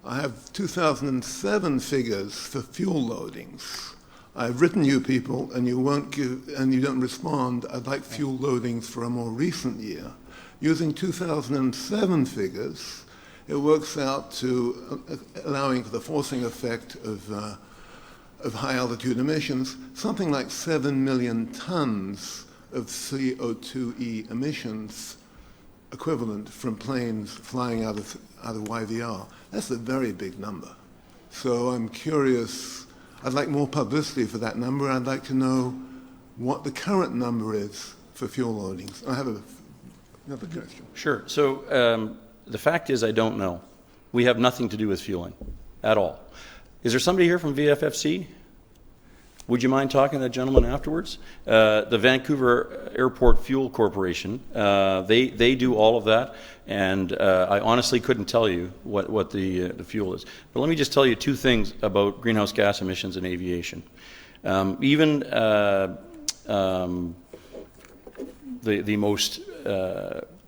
I have 2007 figures for fuel loadings. I've written you people, and you don't respond. I'd like fuel loadings for a more recent year. Using 2007 figures, it works out to allowing for the forcing effect of high altitude emissions, something like 7 million tons of CO2e emissions equivalent from planes flying out of YVR. That's a very big number. So I'm curious, I'd like more publicity for that number. I'd like to know what the current number is for fuel loadings. I have another question. Sure. So the fact is I don't know. We have nothing to do with fueling at all. Is there somebody here from VFFC? Would you mind talking to that gentleman afterwards? The Vancouver Airport Fuel Corporation, they do all of that, and I honestly couldn't tell you what the fuel is. But let me just tell you 2 things about greenhouse gas emissions in aviation. Even the most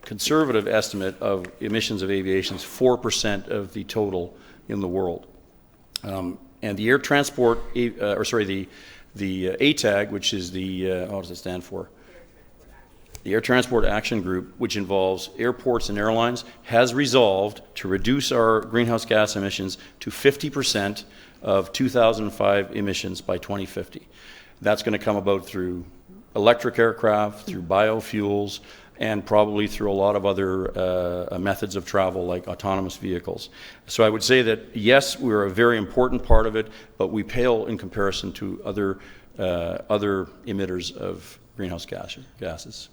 conservative estimate of emissions of aviation is 4% of the total in the world. And the air transport, the ATAG, which is the, what does it stand for? The Air Transport Action Group, which involves airports and airlines, has resolved to reduce our greenhouse gas emissions to 50% of 2005 emissions by 2050. That's going to come about through electric aircraft, through biofuels, and probably through a lot of other methods of travel like autonomous vehicles. So I would say that yes, we're a very important part of it, but we pale in comparison to other emitters of greenhouse gases.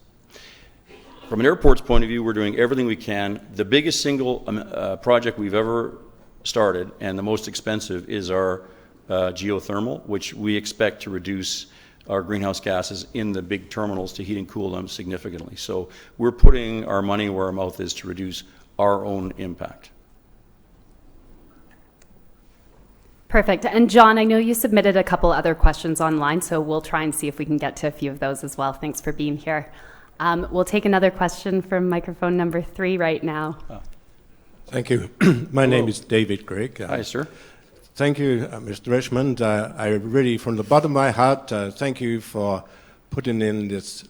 From an airport's point of view, we're doing everything we can. The biggest single project we've ever started, and the most expensive, is our geothermal, which we expect to reduce our greenhouse gases in the big terminals to heat and cool them significantly. So we're putting our money where our mouth is to reduce our own impact. Perfect. And John, I know you submitted a couple other questions online, so we'll try and see if we can get to a few of those as well. Thanks for being here. We'll take another question from microphone number 3 right now. Thank you. My name is David Gregg. Hi, sir. Thank you, Mr. Richmond. I really, from the bottom of my heart, thank you for putting in this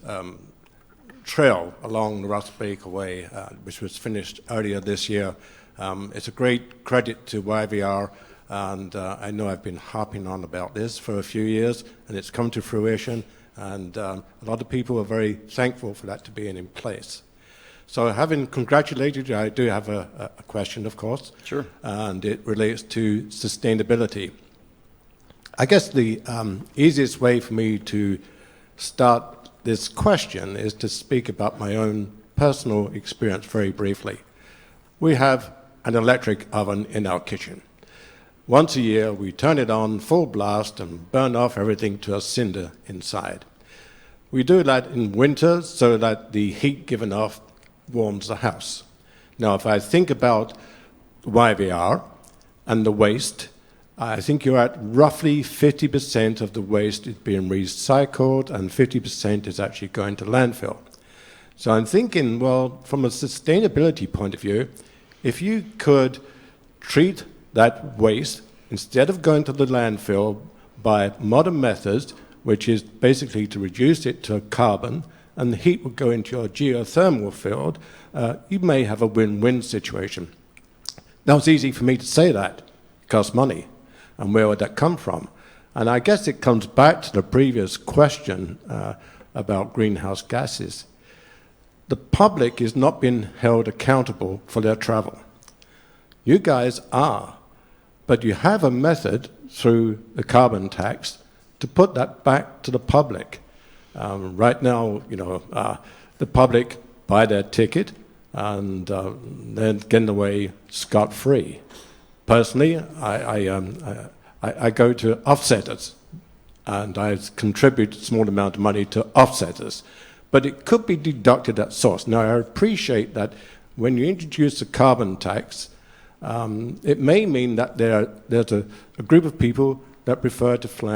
trail along the Ross Baker Way, which was finished earlier this year. It's a great credit to YVR, and I know I've been harping on about this for a few years, and it's come to fruition, and a lot of people are very thankful for that to be in place. So having congratulated you, I do have a question, of course. Sure. And it relates to sustainability. I guess the easiest way for me to start this question is to speak about my own personal experience very briefly. We have an electric oven in our kitchen. Once a year, we turn it on full blast and burn off everything to a cinder inside. We do that in winter so that the heat given off warms the house. Now, if I think about YVR and the waste, I think you're at roughly 50% of the waste is being recycled and 50% is actually going to landfill. So I'm thinking, well, from a sustainability point of view, if you could treat that waste instead of going to the landfill by modern methods, which is basically to reduce it to carbon, and the heat would go into your geothermal field, you may have a win-win situation. Now, it's easy for me to say that. It costs money. And where would that come from? And I guess it comes back to the previous question about greenhouse gases. The public is not being held accountable for their travel. You guys are, but you have a method through the carbon tax to put that back to the public. Right now, the public buy their ticket and they're getting away scot-free. Personally, I go to offsetters, and I contribute a small amount of money to offsetters. But it could be deducted at source. Now, I appreciate that when you introduce a carbon tax, it may mean that there's a group of people that prefer to fly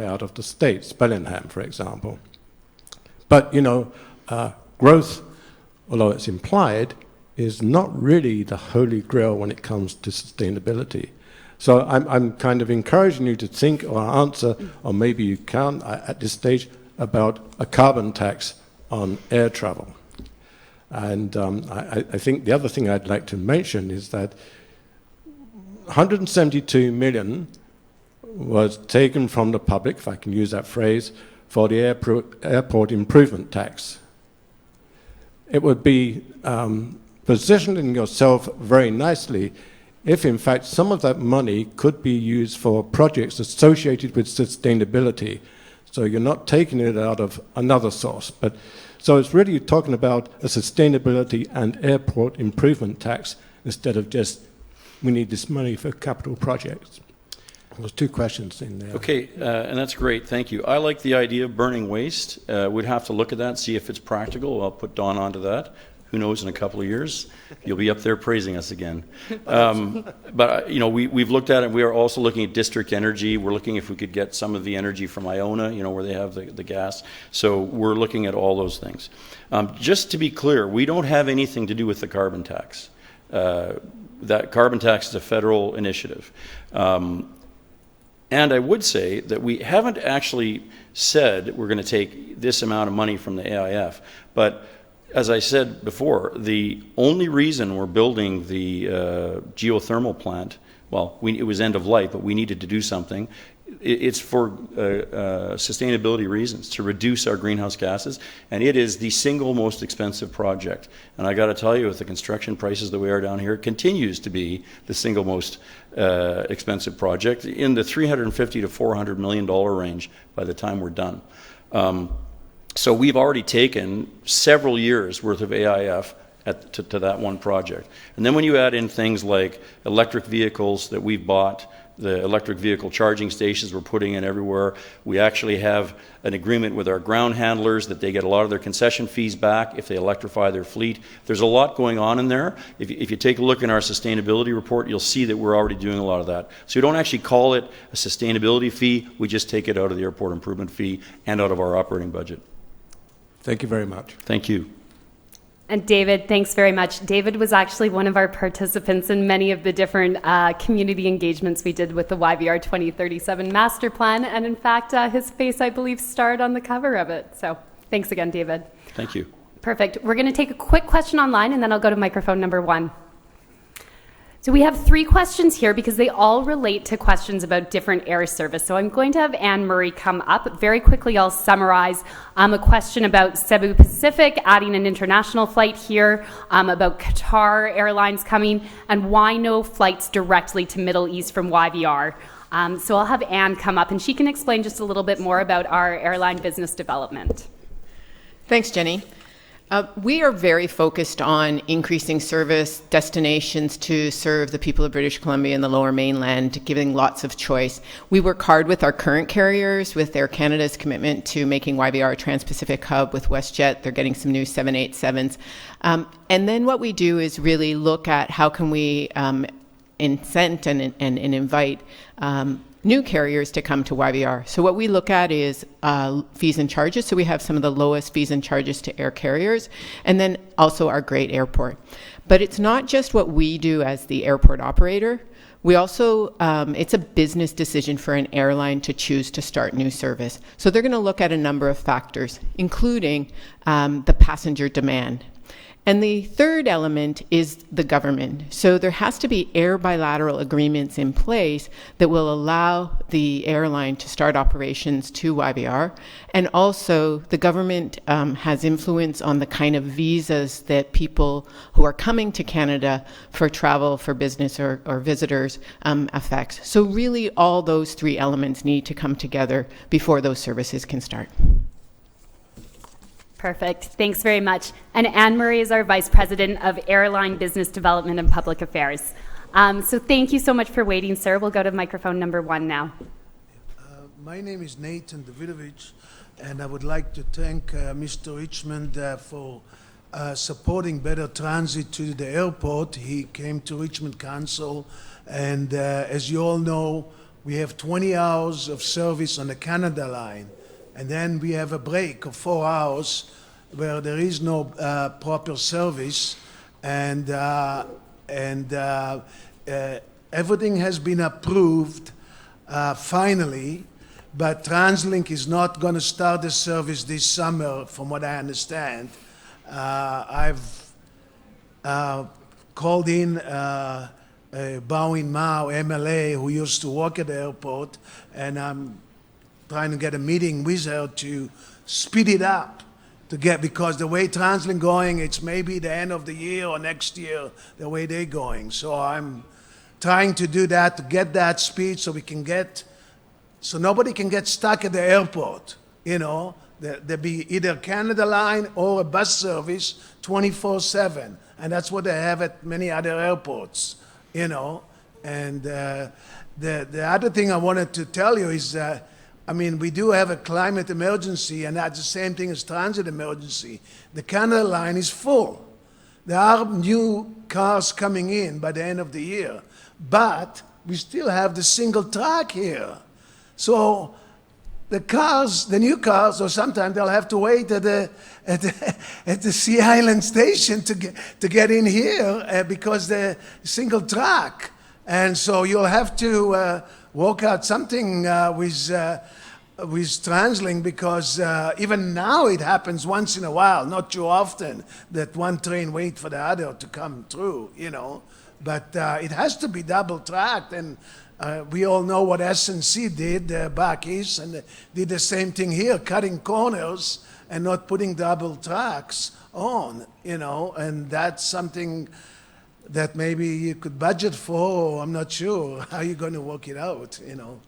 out of the States, Bellingham, for example. But, growth, although it's implied, is not really the holy grail when it comes to sustainability. So I'm kind of encouraging you to think or answer, or maybe you can at this stage, about a carbon tax on air travel. And I think the other thing I'd like to mention is that 172 million was taken from the public, if I can use that phrase, for the airport improvement tax. It would be positioning yourself very nicely if, in fact, some of that money could be used for projects associated with sustainability. So you're not taking it out of another source. So it's really talking about a sustainability and airport improvement tax instead of just, we need this money for capital projects. There's two questions in there. Okay, and that's great, thank you. I like the idea of burning waste. We'd have to look at that, see if it's practical. I'll put Dawn onto that. Who knows, in a couple of years, you'll be up there praising us again. But, we've looked at it. We are also looking at district energy. We're looking if we could get some of the energy from Iona, where they have the gas. So we're looking at all those things. Just to be clear, we don't have anything to do with the carbon tax. That carbon tax is a federal initiative. And I would say that we haven't actually said we're going to take this amount of money from the AIF, but as I said before, the only reason we're building the geothermal plant, well, it was end of life, but we needed to do something. It's for sustainability reasons, to reduce our greenhouse gases, and it is the single most expensive project. And I got to tell you, with the construction prices that we are down here, it continues to be the single most expensive project in the $350 to $400 million range by the time we're done. So we've already taken several years worth of AIF to that one project. And then when you add in things like electric vehicles that we've bought, the electric vehicle charging stations we're putting in everywhere, we actually have an agreement with our ground handlers that they get a lot of their concession fees back if they electrify their fleet. There's a lot going on in there. If you take a look in our sustainability report, you'll see that we're already doing a lot of that. So we don't actually call it a sustainability fee, we just take it out of the airport improvement fee and out of our operating budget. Thank you very much. Thank you. And David, thanks very much. David was actually one of our participants in many of the different community engagements we did with the YVR 2037 master plan. And in fact, his face, I believe, starred on the cover of it. So thanks again, David. Thank you. Perfect. We're going to take a quick question online, and then I'll go to microphone number 1. So we have 3 questions here because they all relate to questions about different air service. So I'm going to have Anne Murray come up. Very quickly, I'll summarize a question about Cebu Pacific adding an international flight here, about Qatar Airlines coming, and why no flights directly to Middle East from YVR. So I'll have Anne come up, and she can explain just a little bit more about our airline business development. Thanks, Jenny. We are very focused on increasing service destinations to serve the people of British Columbia and the Lower Mainland, giving lots of choice. We work hard with our current carriers, with Air Canada's commitment to making YVR a Trans-Pacific hub with WestJet. They're getting some new 787s. And then what we do is really look at how can we incent and invite new carriers to come to YVR. So what we look at is fees and charges. So we have some of the lowest fees and charges to air carriers, and then also our great airport. But it's not just what we do as the airport operator. We also, it's a business decision for an airline to choose to start new service. So they're going to look at a number of factors, including the passenger demand. And the third element is the government. So there has to be air bilateral agreements in place that will allow the airline to start operations to YVR. And also the government has influence on the kind of visas that people who are coming to Canada for travel, for business or visitors affects. So really all those three elements need to come together before those services can start. Perfect. Thanks very much. And Anne-Marie is our Vice President of Airline Business Development and Public Affairs. So thank you so much for waiting, sir. We'll go to microphone number 1 now. My name is Nathan Davidovich, and I would like to thank Mr. Richmond for supporting better transit to the airport. He came to Richmond Council, and as you all know, we have 20 hours of service on the Canada line. And then we have a break of 4 hours where there is no proper service, and everything has been approved finally, but TransLink is not going to start the service this summer, from what I understand. I've called in Bowen Mao, MLA, who used to work at the airport, and I'm trying to get a meeting with her to speed it up, because the way TransLink going, it's maybe the end of the year or next year, the way they're going. So I'm trying to do that, to get that speed so we can so nobody can get stuck at the airport, you know. There be either Canada line or a bus service 24/7, and that's what they have at many other airports, you know. And the other thing I wanted to tell you is I mean, we do have a climate emergency, and that's the same thing as transit emergency. The Canada line is full. There are new cars coming in by the end of the year, but we still have the single track here. So the new cars, or sometimes they'll have to wait at the Sea Island station to get in here because the single track. And so you'll have to work out something with TransLink, because even now it happens once in a while, not too often, that one train waits for the other to come through, you know. But it has to be double-tracked, and we all know what S&C did back east, and did the same thing here, cutting corners and not putting double tracks on, you know, and that's something that maybe you could budget for. I'm not sure how you're going to work it out, you know.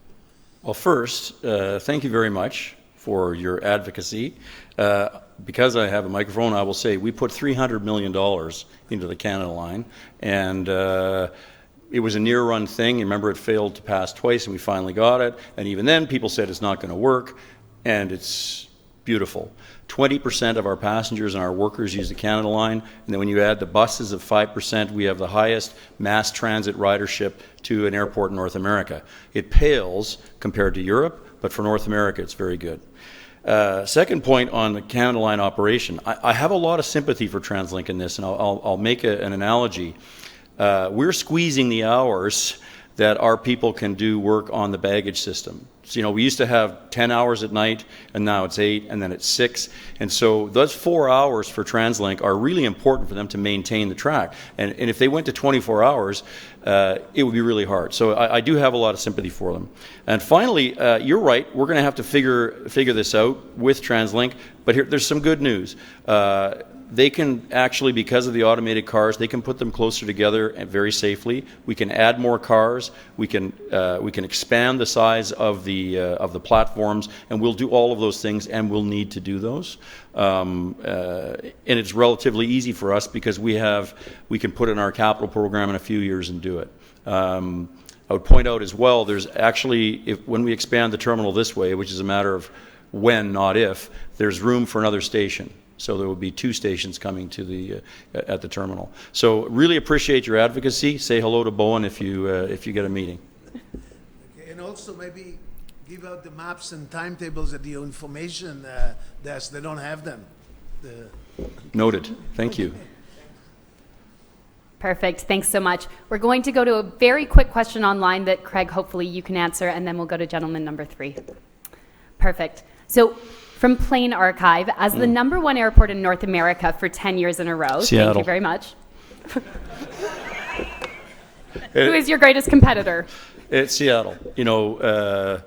Well, first, thank you very much for your advocacy. Because I have a microphone, I will say we put $300 million into the Canada line, and it was a near-run thing. You remember, it failed to pass twice, and we finally got it. And even then, people said it's not going to work, and it's beautiful. 20% of our passengers and our workers use the Canada line, and then when you add the buses of 5%, we have the highest mass transit ridership to an airport in North America. It pales compared to Europe, but for North America, it's very good. Second point on the Canada line operation, I have a lot of sympathy for TransLink in this, and I'll make an analogy. We're squeezing the hours that our people can do work on the baggage system. So, you know, we used to have 10 hours at night, and now it's 8, and then it's 6. And so those 4 hours for TransLink are really important for them to maintain the track. And if they went to 24 hours, it would be really hard. So I do have a lot of sympathy for them. And finally, you're right, we're going to have to figure this out with TransLink, but there's some good news. They can actually, because of the automated cars, they can put them closer together and very safely. We can add more cars. We can expand the size of the platforms, and we'll do all of those things, and we'll need to do those. And it's relatively easy for us because we can put in our capital program in a few years and do it. I would point out as well, there's actually, when we expand the terminal this way, which is a matter of when, not if, there's room for another station. So there will be 2 stations coming to at the terminal. So really appreciate your advocacy. Say hello to Bowen if you get a meeting. Okay, and also maybe give out the maps and timetables at the information desk. They don't have them. Noted. Thank you. Perfect. Thanks so much. We're going to go to a very quick question online that, Craig, hopefully you can answer, and then we'll go to gentleman number 3. Perfect. So from Plain Archive, as the #1 airport in North America for 10 years in a row, Seattle. Thank you very much. Who is your greatest competitor? It's Seattle. You know,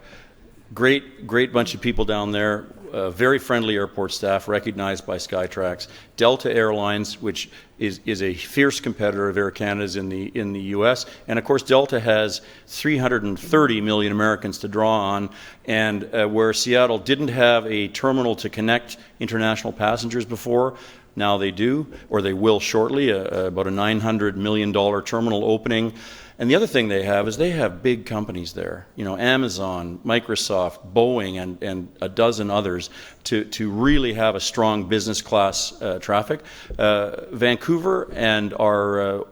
great bunch of people down there. Very friendly airport staff, recognized by Skytrax. Delta Airlines, which is a fierce competitor of Air Canada's in the U.S., and of course Delta has 330 million Americans to draw on, and where Seattle didn't have a terminal to connect international passengers before, now they do, or they will shortly. About a $900 million terminal opening. And the other thing they have is they have big companies there, you know, Amazon, Microsoft, Boeing, and a dozen others to really have a strong business class traffic. Vancouver and our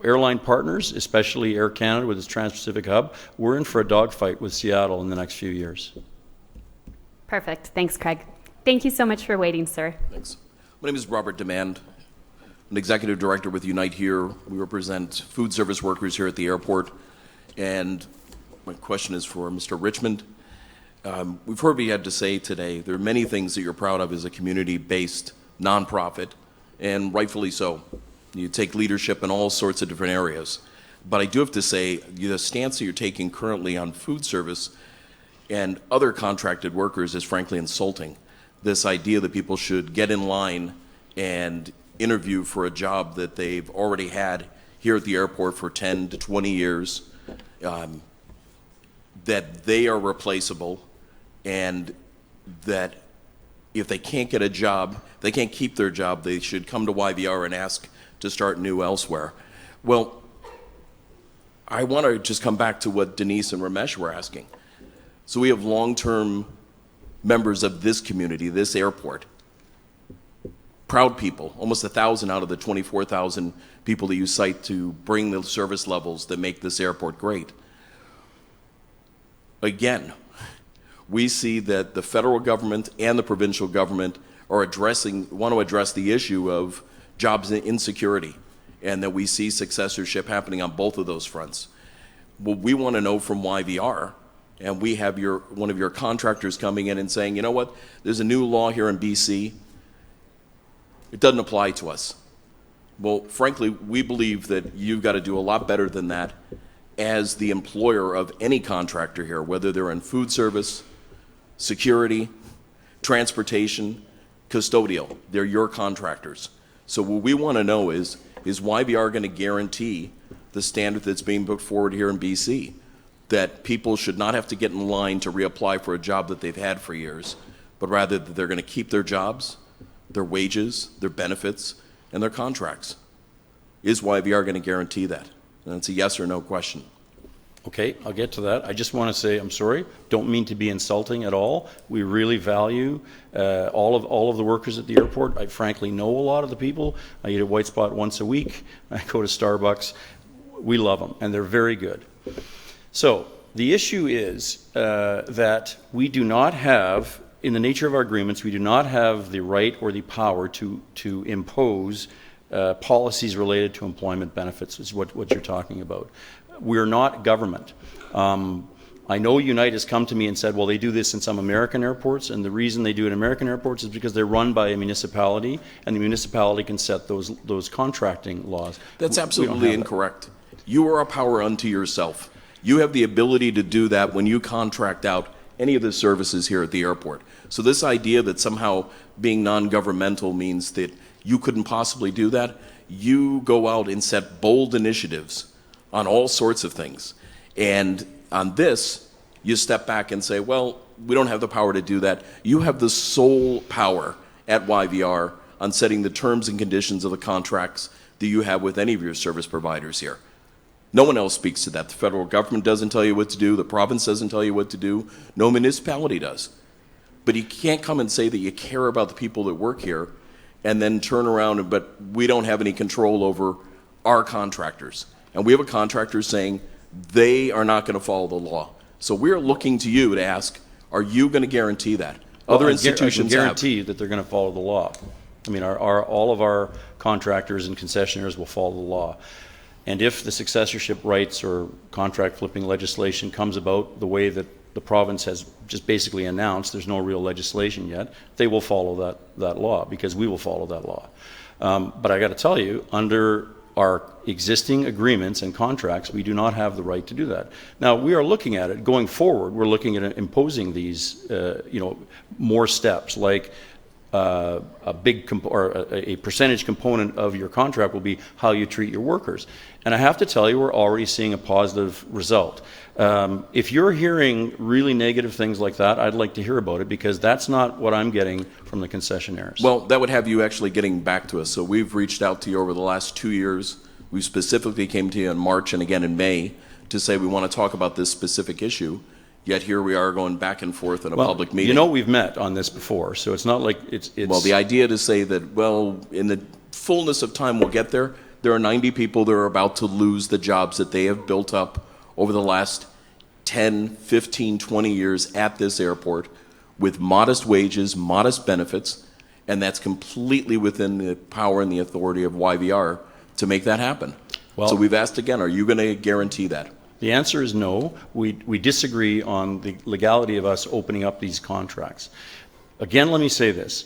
airline partners, especially Air Canada with its Trans-Pacific hub, we're in for a dogfight with Seattle in the next few years. Perfect. Thanks, Craig. Thank you so much for waiting, sir. Thanks. My name is Robert Demand. I'm an executive director with Unite Here. We represent food service workers here at the airport. And my question is for Mr. Richmond. We've heard what he had to say today. There are many things that you're proud of as a community-based nonprofit, and rightfully so. You take leadership in all sorts of different areas. But I do have to say, the stance that you're taking currently on food service and other contracted workers is frankly insulting. This idea that people should get in line and interview for a job that they've already had here at the airport for 10 to 20 years, that they are replaceable, and that if they can't get a job, they can't keep their job, they should come to YVR and ask to start new elsewhere. Well, I want to just come back to what Denise and Ramesh were asking. So we have long-term members of this community, this airport, proud people, almost 1,000 out of the 24,000 people that you cite to bring the service levels that make this airport great. Again, we see that the federal government and the provincial government are want to address the issue of jobs insecurity, and that we see successorship happening on both of those fronts. What we want to know from YVR, and we have one of your contractors coming in and saying, you know what, there's a new law here in BC, it doesn't apply to us. Well, frankly, we believe that you've got to do a lot better than that as the employer of any contractor here, whether they're in food service, security, transportation, custodial. They're your contractors. So what we want to know is YVR going to guarantee the standard that's being put forward here in BC, that people should not have to get in line to reapply for a job that they've had for years, but rather that they're going to keep their jobs, their wages, their benefits, and their contracts. Is YVR going to guarantee that? And it's a yes or no question. Okay, I'll get to that. I just want to say I'm sorry. Don't mean to be insulting at all. We really value all of the workers at the airport. I frankly know a lot of the people. I eat at White Spot once a week. I go to Starbucks. We love them, and they're very good. So the issue is that we do not have, in the nature of our agreements, we do not have the right or the power to impose policies related to employment benefits, is what you're talking about. We're not government. I know Unite has come to me and said, well, they do this in some American airports, and the reason they do it in American airports is because they're run by a municipality, and the municipality can set those contracting laws. That's absolutely incorrect. You are a power unto yourself. You have the ability to do that when you contract out any of the services here at the airport. So this idea that somehow being non-governmental means that you couldn't possibly do that, you go out and set bold initiatives on all sorts of things. And on this, you step back and say, well, we don't have the power to do that. You have the sole power at YVR on setting the terms and conditions of the contracts that you have with any of your service providers here. No one else speaks to that. The federal government doesn't tell you what to do. The province doesn't tell you what to do. No municipality does. But you can't come and say that you care about the people that work here and then turn around, but we don't have any control over our contractors. And we have a contractor saying they are not going to follow the law. So we're looking to you to ask, are you going to guarantee that? Other institutions I can guarantee that they're going to follow the law. I mean, all of our contractors and concessionaires will follow the law. And if the successorship rights or contract flipping legislation comes about the way that the province has just basically announced, there's no real legislation yet, they will follow that law, because we will follow that law. But I got to tell you, under our existing agreements and contracts, we do not have the right to do that. Now, we are looking at it going forward. We're looking at imposing these, more steps, like a percentage component of your contract will be how you treat your workers. And I have to tell you, we're already seeing a positive result. If you're hearing really negative things like that, I'd like to hear about it, because that's not what I'm getting from the concessionaires. Well, that would have you actually getting back to us. So we've reached out to you over the last 2 years. We specifically came to you in March and again in May to say we want to talk about this specific issue. Yet here we are going back and forth in a public meeting. You know, we've met on this before, so it's not like it's... Well, the idea to say that, well, in the fullness of time we'll get there. There are 90 people that are about to lose the jobs that they have built up over the last 10, 15, 20 years at this airport with modest wages, modest benefits, and that's completely within the power and the authority of YVR to make that happen. Well, so we've asked again, are you going to guarantee that? The answer is no. We disagree on the legality of us opening up these contracts. Again, let me say this.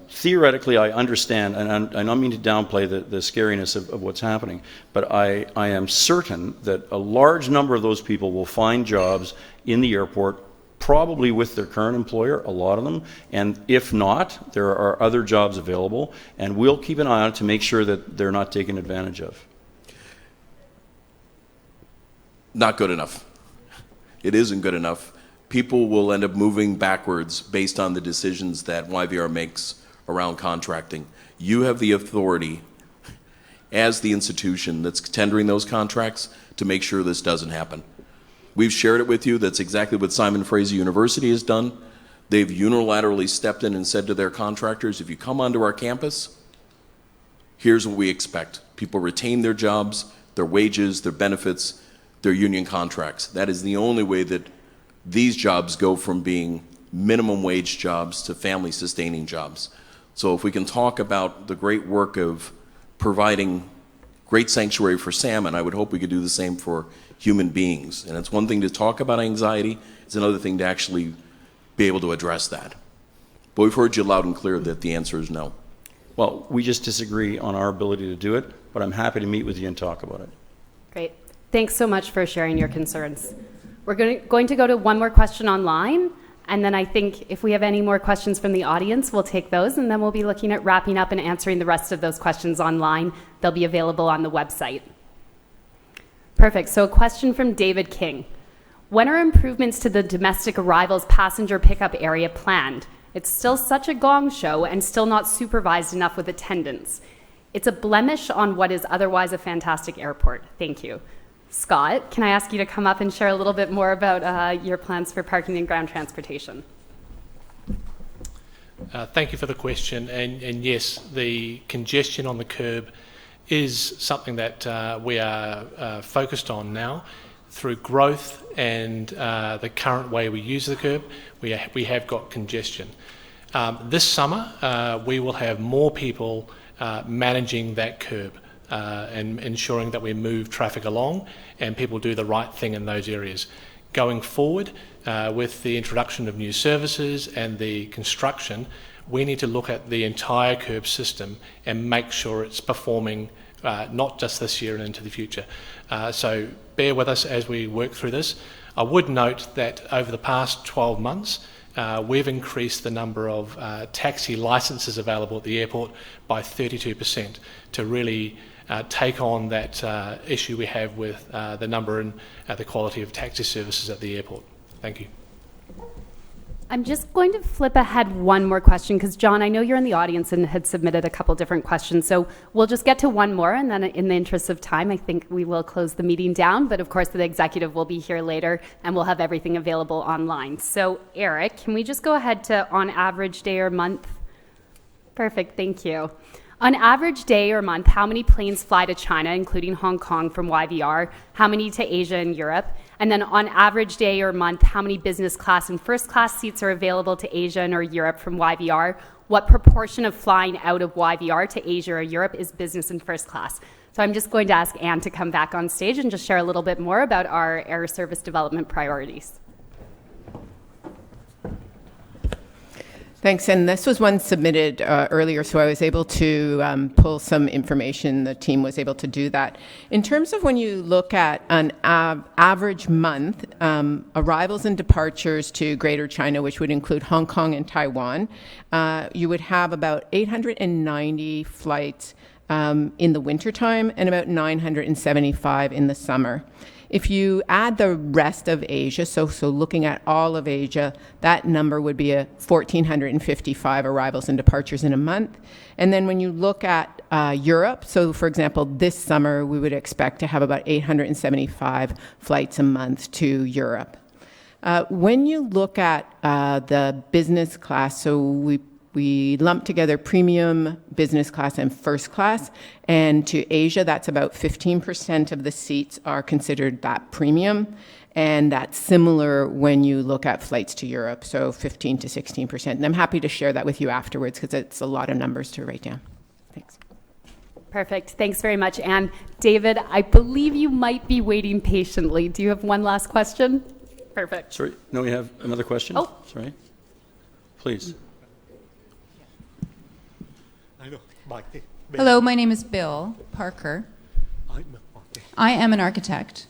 Theoretically, I understand, and I don't mean to downplay the scariness of what's happening, but I am certain that a large number of those people will find jobs in the airport, probably with their current employer, a lot of them, and if not, there are other jobs available, and we'll keep an eye on it to make sure that they're not taken advantage of. Not good enough. It isn't good enough. People will end up moving backwards based on the decisions that YVR makes around contracting. You have the authority as the institution that's tendering those contracts to make sure this doesn't happen. We've shared it with you. That's exactly what Simon Fraser University has done. They've unilaterally stepped in and said to their contractors, if you come onto our campus, here's what we expect. People retain their jobs, their wages, their benefits, their union contracts. That is the only way that these jobs go from being minimum wage jobs to family sustaining jobs. So if we can talk about the great work of providing great sanctuary for salmon, I would hope we could do the same for human beings. And it's one thing to talk about anxiety, it's another thing to actually be able to address that. But we've heard you loud and clear that the answer is no. Well, we just disagree on our ability to do it, but I'm happy to meet with you and talk about it. Great. Thanks so much for sharing your concerns. We're going to go to one more question online, and then I think if we have any more questions from the audience, we'll take those, and then we'll be looking at wrapping up and answering the rest of those questions online. They'll be available on the website. Perfect. So a question from David King. When are improvements to the domestic arrivals passenger pickup area planned? It's still such a gong show and still not supervised enough with attendance. It's a blemish on what is otherwise a fantastic airport. Thank you. Scott, can I ask you to come up and share a little bit more about your plans for parking and ground transportation? Thank you for the question. And yes, the congestion on the curb is something that we are focused on now. Through growth and the current way we use the curb, we have got congestion. This summer, we will have more people managing that curb and ensuring that we move traffic along and people do the right thing in those areas. Going forward, with the introduction of new services and the construction, we need to look at the entire curb system and make sure it's performing not just this year and into the future. So bear with us as we work through this. I would note that over the past 12 months, we've increased the number of taxi licenses available at the airport by 32% to really take on that issue we have with the number and the quality of taxi services at the airport. Thank you. I'm just going to flip ahead one more question because, John, I know you're in the audience and had submitted a couple different questions. So we'll just get to one more, and then in the interest of time, I think we will close the meeting down. But, of course, the executive will be here later, and we'll have everything available online. So, Eric, can we just go ahead to on average day or month? Perfect. Thank you. On average day or month, how many planes fly to China, including Hong Kong, from YVR? How many to Asia and Europe? And then on average day or month, how many business class and first class seats are available to Asia and or Europe from YVR? what proportion of flying out of YVR to Asia or Europe is business and first class. So I'm just going to ask Anne to come back on stage and just share a little bit more about our air service development priorities. Thanks, and this was one submitted earlier, so I was able to pull some information. The team was able to do that. In terms of when you look at an average month, arrivals and departures to Greater China, which would include Hong Kong and Taiwan, you would have about 890 flights in the wintertime and about 975 in the summer. If you add the rest of Asia, so looking at all of Asia, that number would be 1,455 arrivals and departures in a month. And then when you look at Europe, so for example, this summer we would expect to have about 875 flights a month to Europe. When you look at the business class, so we lump together premium, business class, and first class. And to Asia, that's about 15% of the seats are considered that premium. And that's similar when you look at flights to Europe, so 15 to 16%. And I'm happy to share that with you afterwards because it's a lot of numbers to write down. Thanks. Perfect. Thanks very much, Anne. David, I believe you might be waiting patiently. Do you have one last question? Perfect. Sorry, no, we have another question? Oh. Sorry. Please. Hello, my name is Bill Parker. I am an architect.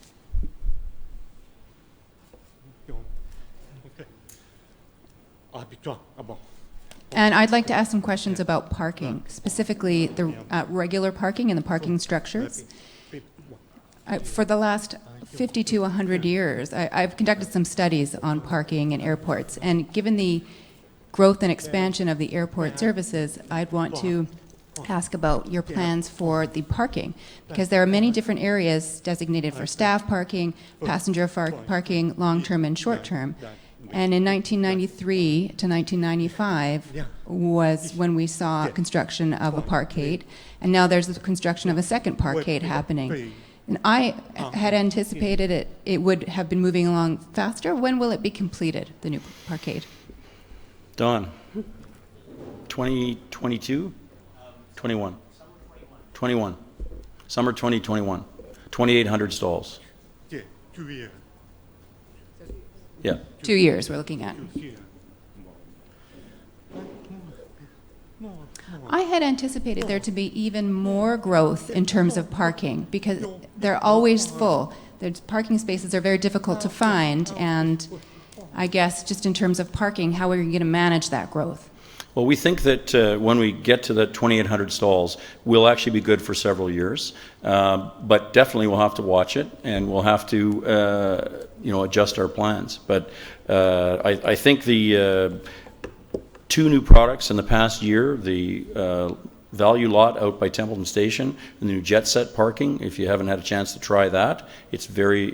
And I'd like to ask some questions about parking, specifically the regular parking and the parking structures. For the last 50 to 100 years, I've conducted some studies on parking in airports, and given the growth and expansion of the airport services, I'd want to ask about your plans for the parking, because there are many different areas designated for staff parking, passenger parking, long-term and short-term. And in 1993 to 1995 was when we saw construction of a parkade, and now there's the construction of a second parkade happening. And I had anticipated it would have been moving along faster. When will it be completed, the new parkade? Don, 2022? 21. 21. Summer 2021. 2,800 stalls. Yeah, 2 years. Yeah. 2 years we're looking at. I had anticipated there to be even more growth in terms of parking because they're always full. The parking spaces are very difficult to find, and I guess just in terms of parking, how are you going to manage that growth? Well, we think that when we get to the 2,800 stalls, we'll actually be good for several years. But definitely we'll have to watch it, and we'll have to adjust our plans. But I think the two new products in the past year, the value lot out by Templeton Station and the new jet set parking, if you haven't had a chance to try that, it's very,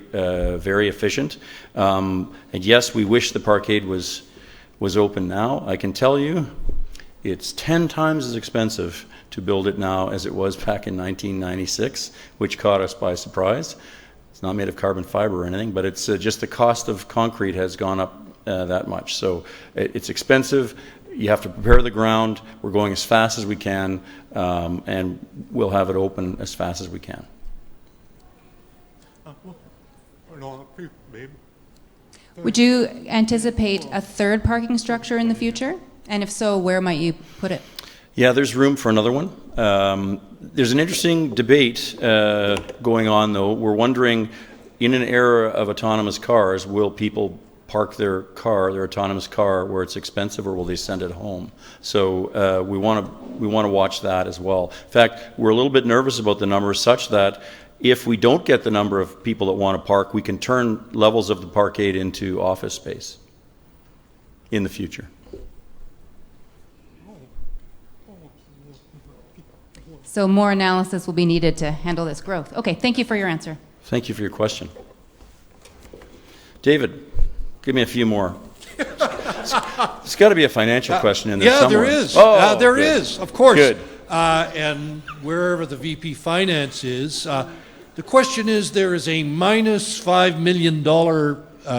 very efficient. And yes, we wish the parkade was open now. I can tell you it's 10 times as expensive to build it now as it was back in 1996, which caught us by surprise. It's not made of carbon fiber or anything, but it's just the cost of concrete has gone up that much. So it's expensive. You have to prepare the ground. We're going as fast as we can, and we'll have it open as fast as we can. Would you anticipate a third parking structure in the future? And if so, where might you put it? Yeah, there's room for another one. There's an interesting debate going on, though. We're wondering, in an era of autonomous cars, will people park their autonomous car, where it's expensive, or will they send it home? So we want to watch that as well. In fact, we're a little bit nervous about the numbers, such that if we don't get the number of people that want to park, we can turn levels of the parkade into office space in the future. So more analysis will be needed to handle this growth. Okay, thank you for your answer. Thank you for your question. David, give me a few more. There's got to be a financial question in there somewhere. Yeah, there is. Oh, there good. is, of course. Good. And wherever the VP Finance is, the question is, there is a minus $5 million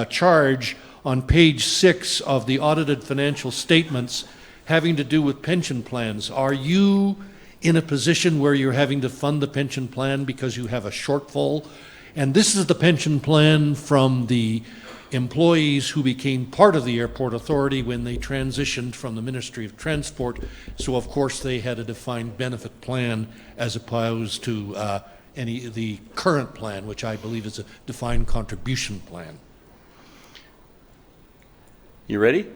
charge on page 6 of the audited financial statements, having to do with pension plans. Are you in a position where you're having to fund the pension plan because you have a shortfall? And this is the pension plan from the employees who became part of the Airport Authority when they transitioned from the Ministry of Transport. So of course they had a defined benefit plan as opposed to the current plan, which I believe is a defined contribution plan. You ready?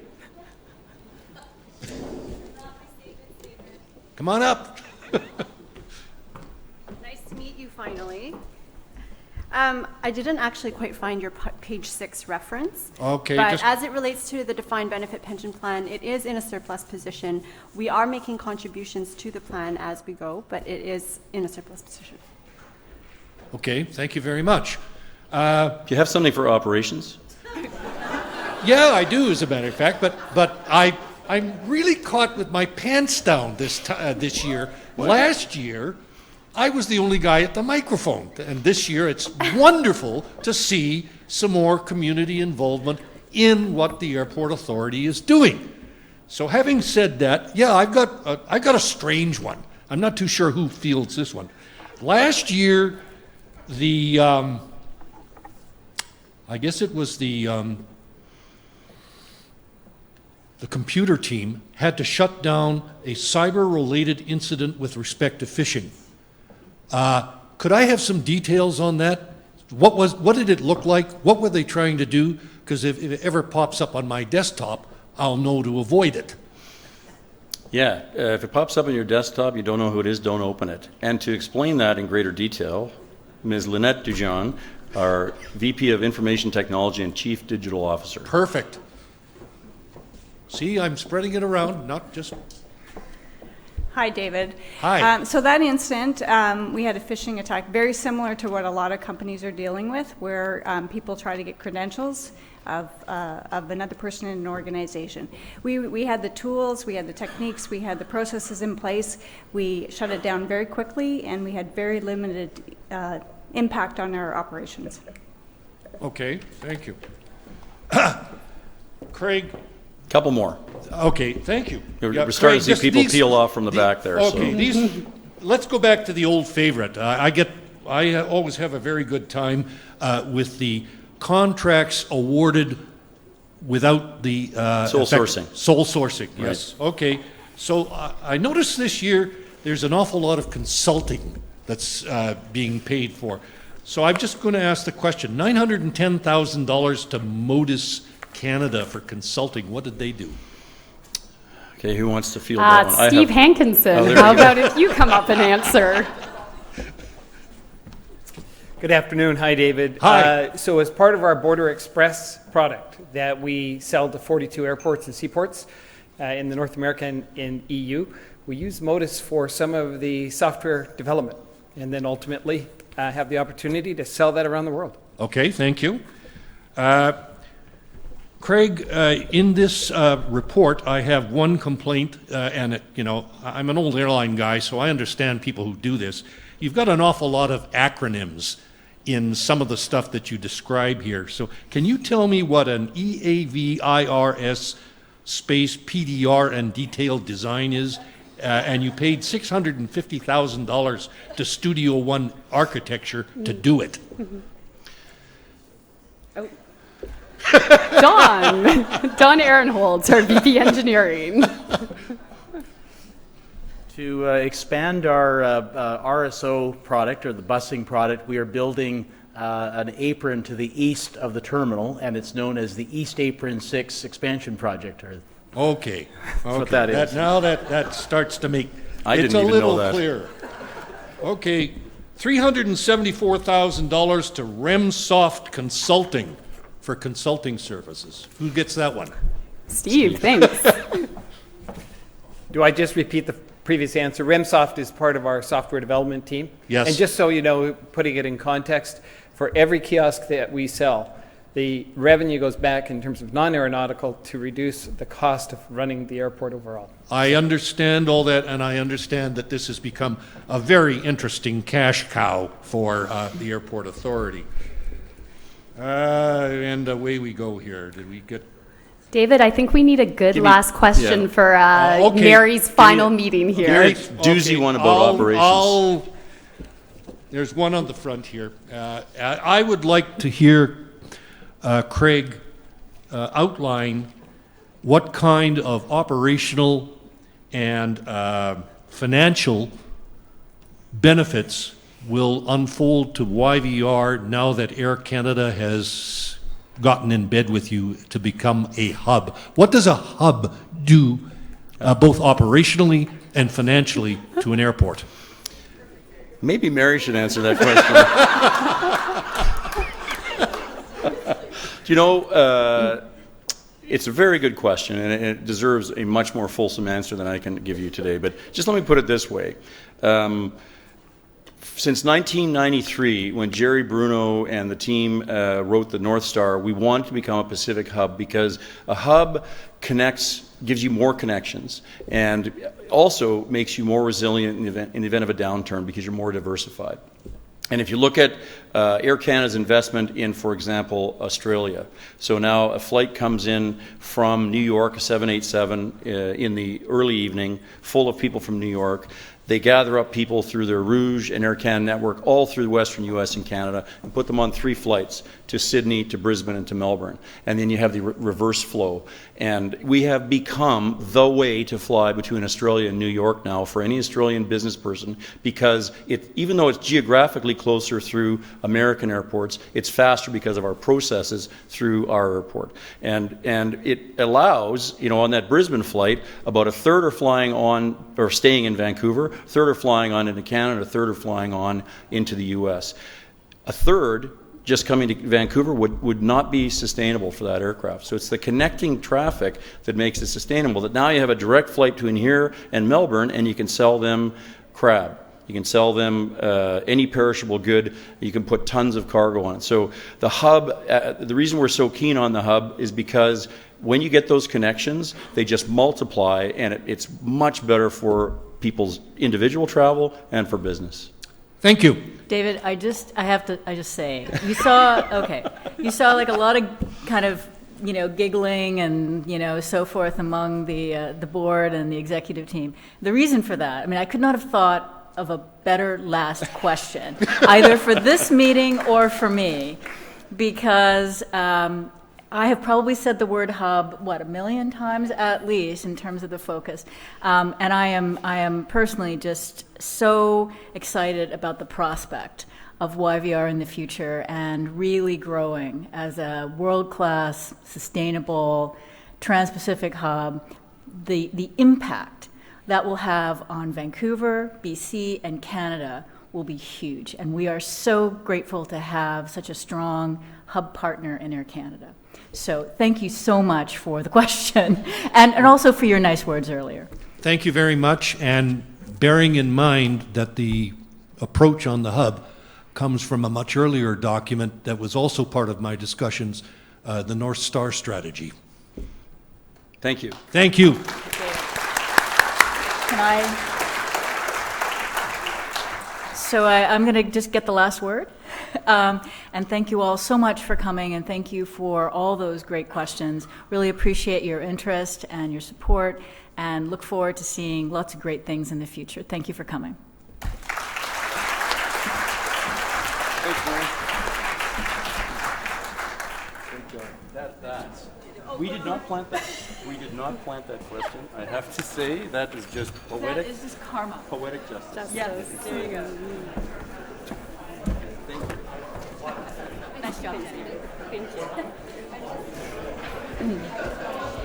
Come on up. Nice to meet you finally. I didn't actually quite find your page 6 reference. Okay. But as it relates to the defined benefit pension plan, it is in a surplus position. We are making contributions to the plan as we go, but it is in a surplus position. Okay, thank you very much. Do you have something for operations? Yeah, I do, as a matter of fact, but I'm really caught with my pants down this year. Last year, I was the only guy at the microphone, and this year it's wonderful to see some more community involvement in what the Airport Authority is doing. So having said that, yeah, I've got a strange one. I'm not too sure who fields this one. Last year, I guess it was the computer team had to shut down a cyber-related incident with respect to phishing. Could I have some details on that? What did it look like? What were they trying to do? Because if it ever pops up on my desktop, I'll know to avoid it. Yeah, if it pops up on your desktop, you don't know who it is, don't open it. And to explain that in greater detail, Ms. Lynette Dujon, our VP of Information Technology and Chief Digital Officer. Perfect. See, I'm spreading it around, not just... Hi, David. Hi. So that incident, we had a phishing attack very similar to what a lot of companies are dealing with, where people try to get credentials of another person in an organization. We had the tools, we had the techniques, we had the processes in place. We shut it down very quickly, and we had very limited impact on our operations. Okay, thank you. Craig? Couple more. Okay, thank you. We're starting to see people peel off from the back there. Okay, so. Let's go back to the old favorite. I always have a very good time with the contracts awarded without the sole sourcing. Sole sourcing, yes. Right. Okay, so I noticed this year there's an awful lot of consulting that's being paid for. So I'm just going to ask the question: $910,000 to Modus Canada for consulting. What did they do? Okay, who wants to field that one? Steve Hankinson. How about if you come up and answer? Good afternoon. Hi, David. Hi. So as part of our Border Express product that we sell to 42 airports and seaports in the North America and in EU, we use Modus for some of the software development and then ultimately have the opportunity to sell that around the world. Okay, thank you. Craig, in this report, I have one complaint, and I'm an old airline guy, so I understand people who do this. You've got an awful lot of acronyms in some of the stuff that you describe here. So can you tell me what an EAVIRS space PDR and detailed design is? And you paid $650,000 to Studio One Architecture to do it. Oh. Don Ehrenholz, our VP Engineering. To expand our RSO product, or the busing product, we are building an apron to the east of the terminal, and it's known as the East Apron 6 expansion project. Okay. That's what that is. Now that starts to make it's a little clearer. Okay, $374,000 to RemSoft Consulting for consulting services. Who gets that one? Steve. Thanks. Do I just repeat the previous answer? RemSoft is part of our software development team. Yes. And just so you know, putting it in context, for every kiosk that we sell, the revenue goes back in terms of non-aeronautical to reduce the cost of running the airport overall. I understand all that, and I understand that this has become a very interesting cash cow for the Airport Authority. And away we go here. Did we get... David, I think we need a good last question for Okay. Mary's final meeting here. Very doozy one about operations. There's one on the front here. I would like to hear Craig outline what kind of operational and financial benefits will unfold to YVR now that Air Canada has gotten in bed with you to become a hub. What does a hub do, both operationally and financially, to an airport? Maybe Mary should answer that question. You know, it's a very good question, and it deserves a much more fulsome answer than I can give you today. But just let me put it this way. Since 1993, when Jerry Bruno and the team wrote the North Star, we wanted to become a Pacific hub because a hub gives you more connections, and also makes you more resilient in the event of a downturn because you're more diversified. And if you look at Air Canada's investment in, for example, Australia, so now a flight comes in from New York, a 787, in the early evening, full of people from New York. They gather up people through their Rouge and Air Canada network all through the Western U.S. and Canada and put them on 3 flights to Sydney, to Brisbane, and to Melbourne. And then you have the reverse flow. And we have become the way to fly between Australia and New York now for any Australian business person, because even though it's geographically closer through American airports, it's faster because of our processes through our airport. And it allows, you know, on that Brisbane flight, about a third are flying on or staying in Vancouver, a third are flying on into Canada, a third are flying on into the U.S. A third just coming to Vancouver would not be sustainable for that aircraft. So it's the connecting traffic that makes it sustainable, that now you have a direct flight between here and Melbourne, and you can sell them crab. You can sell them any perishable good. You can put tons of cargo on it. So the hub, the reason we're so keen on the hub is because when you get those connections, they just multiply, and it's much better for people's individual travel and for business. Thank you. David, I just say, you saw like a lot of kind of, you know, giggling and, you know, so forth among the board and the executive team. The reason for that, I mean, I could not have thought of a better last question, either for this meeting or for me, because I have probably said the word hub, 1 million times at least, in terms of the focus. And I am personally just so excited about the prospect of YVR in the future and really growing as a world-class, sustainable, trans-Pacific hub. The impact that will have on Vancouver, BC, and Canada will be huge. And we are so grateful to have such a strong hub partner in Air Canada. So thank you so much for the question and also for your nice words earlier. Thank you very much. And bearing in mind that the approach on the hub comes from a much earlier document that was also part of my discussions, the North Star strategy. Thank you. Thank you. Can I'm going to just get the last word. And thank you all so much for coming, and thank you for all those great questions. Really appreciate your interest and your support, and look forward to seeing lots of great things in the future. Thank you for coming. Thanks, Mary. We did not plant that. We did not plant that question. I have to say that is just poetic. That is just karma. Poetic justice. Yes, there you go. Thank you. Nice job. Thank you.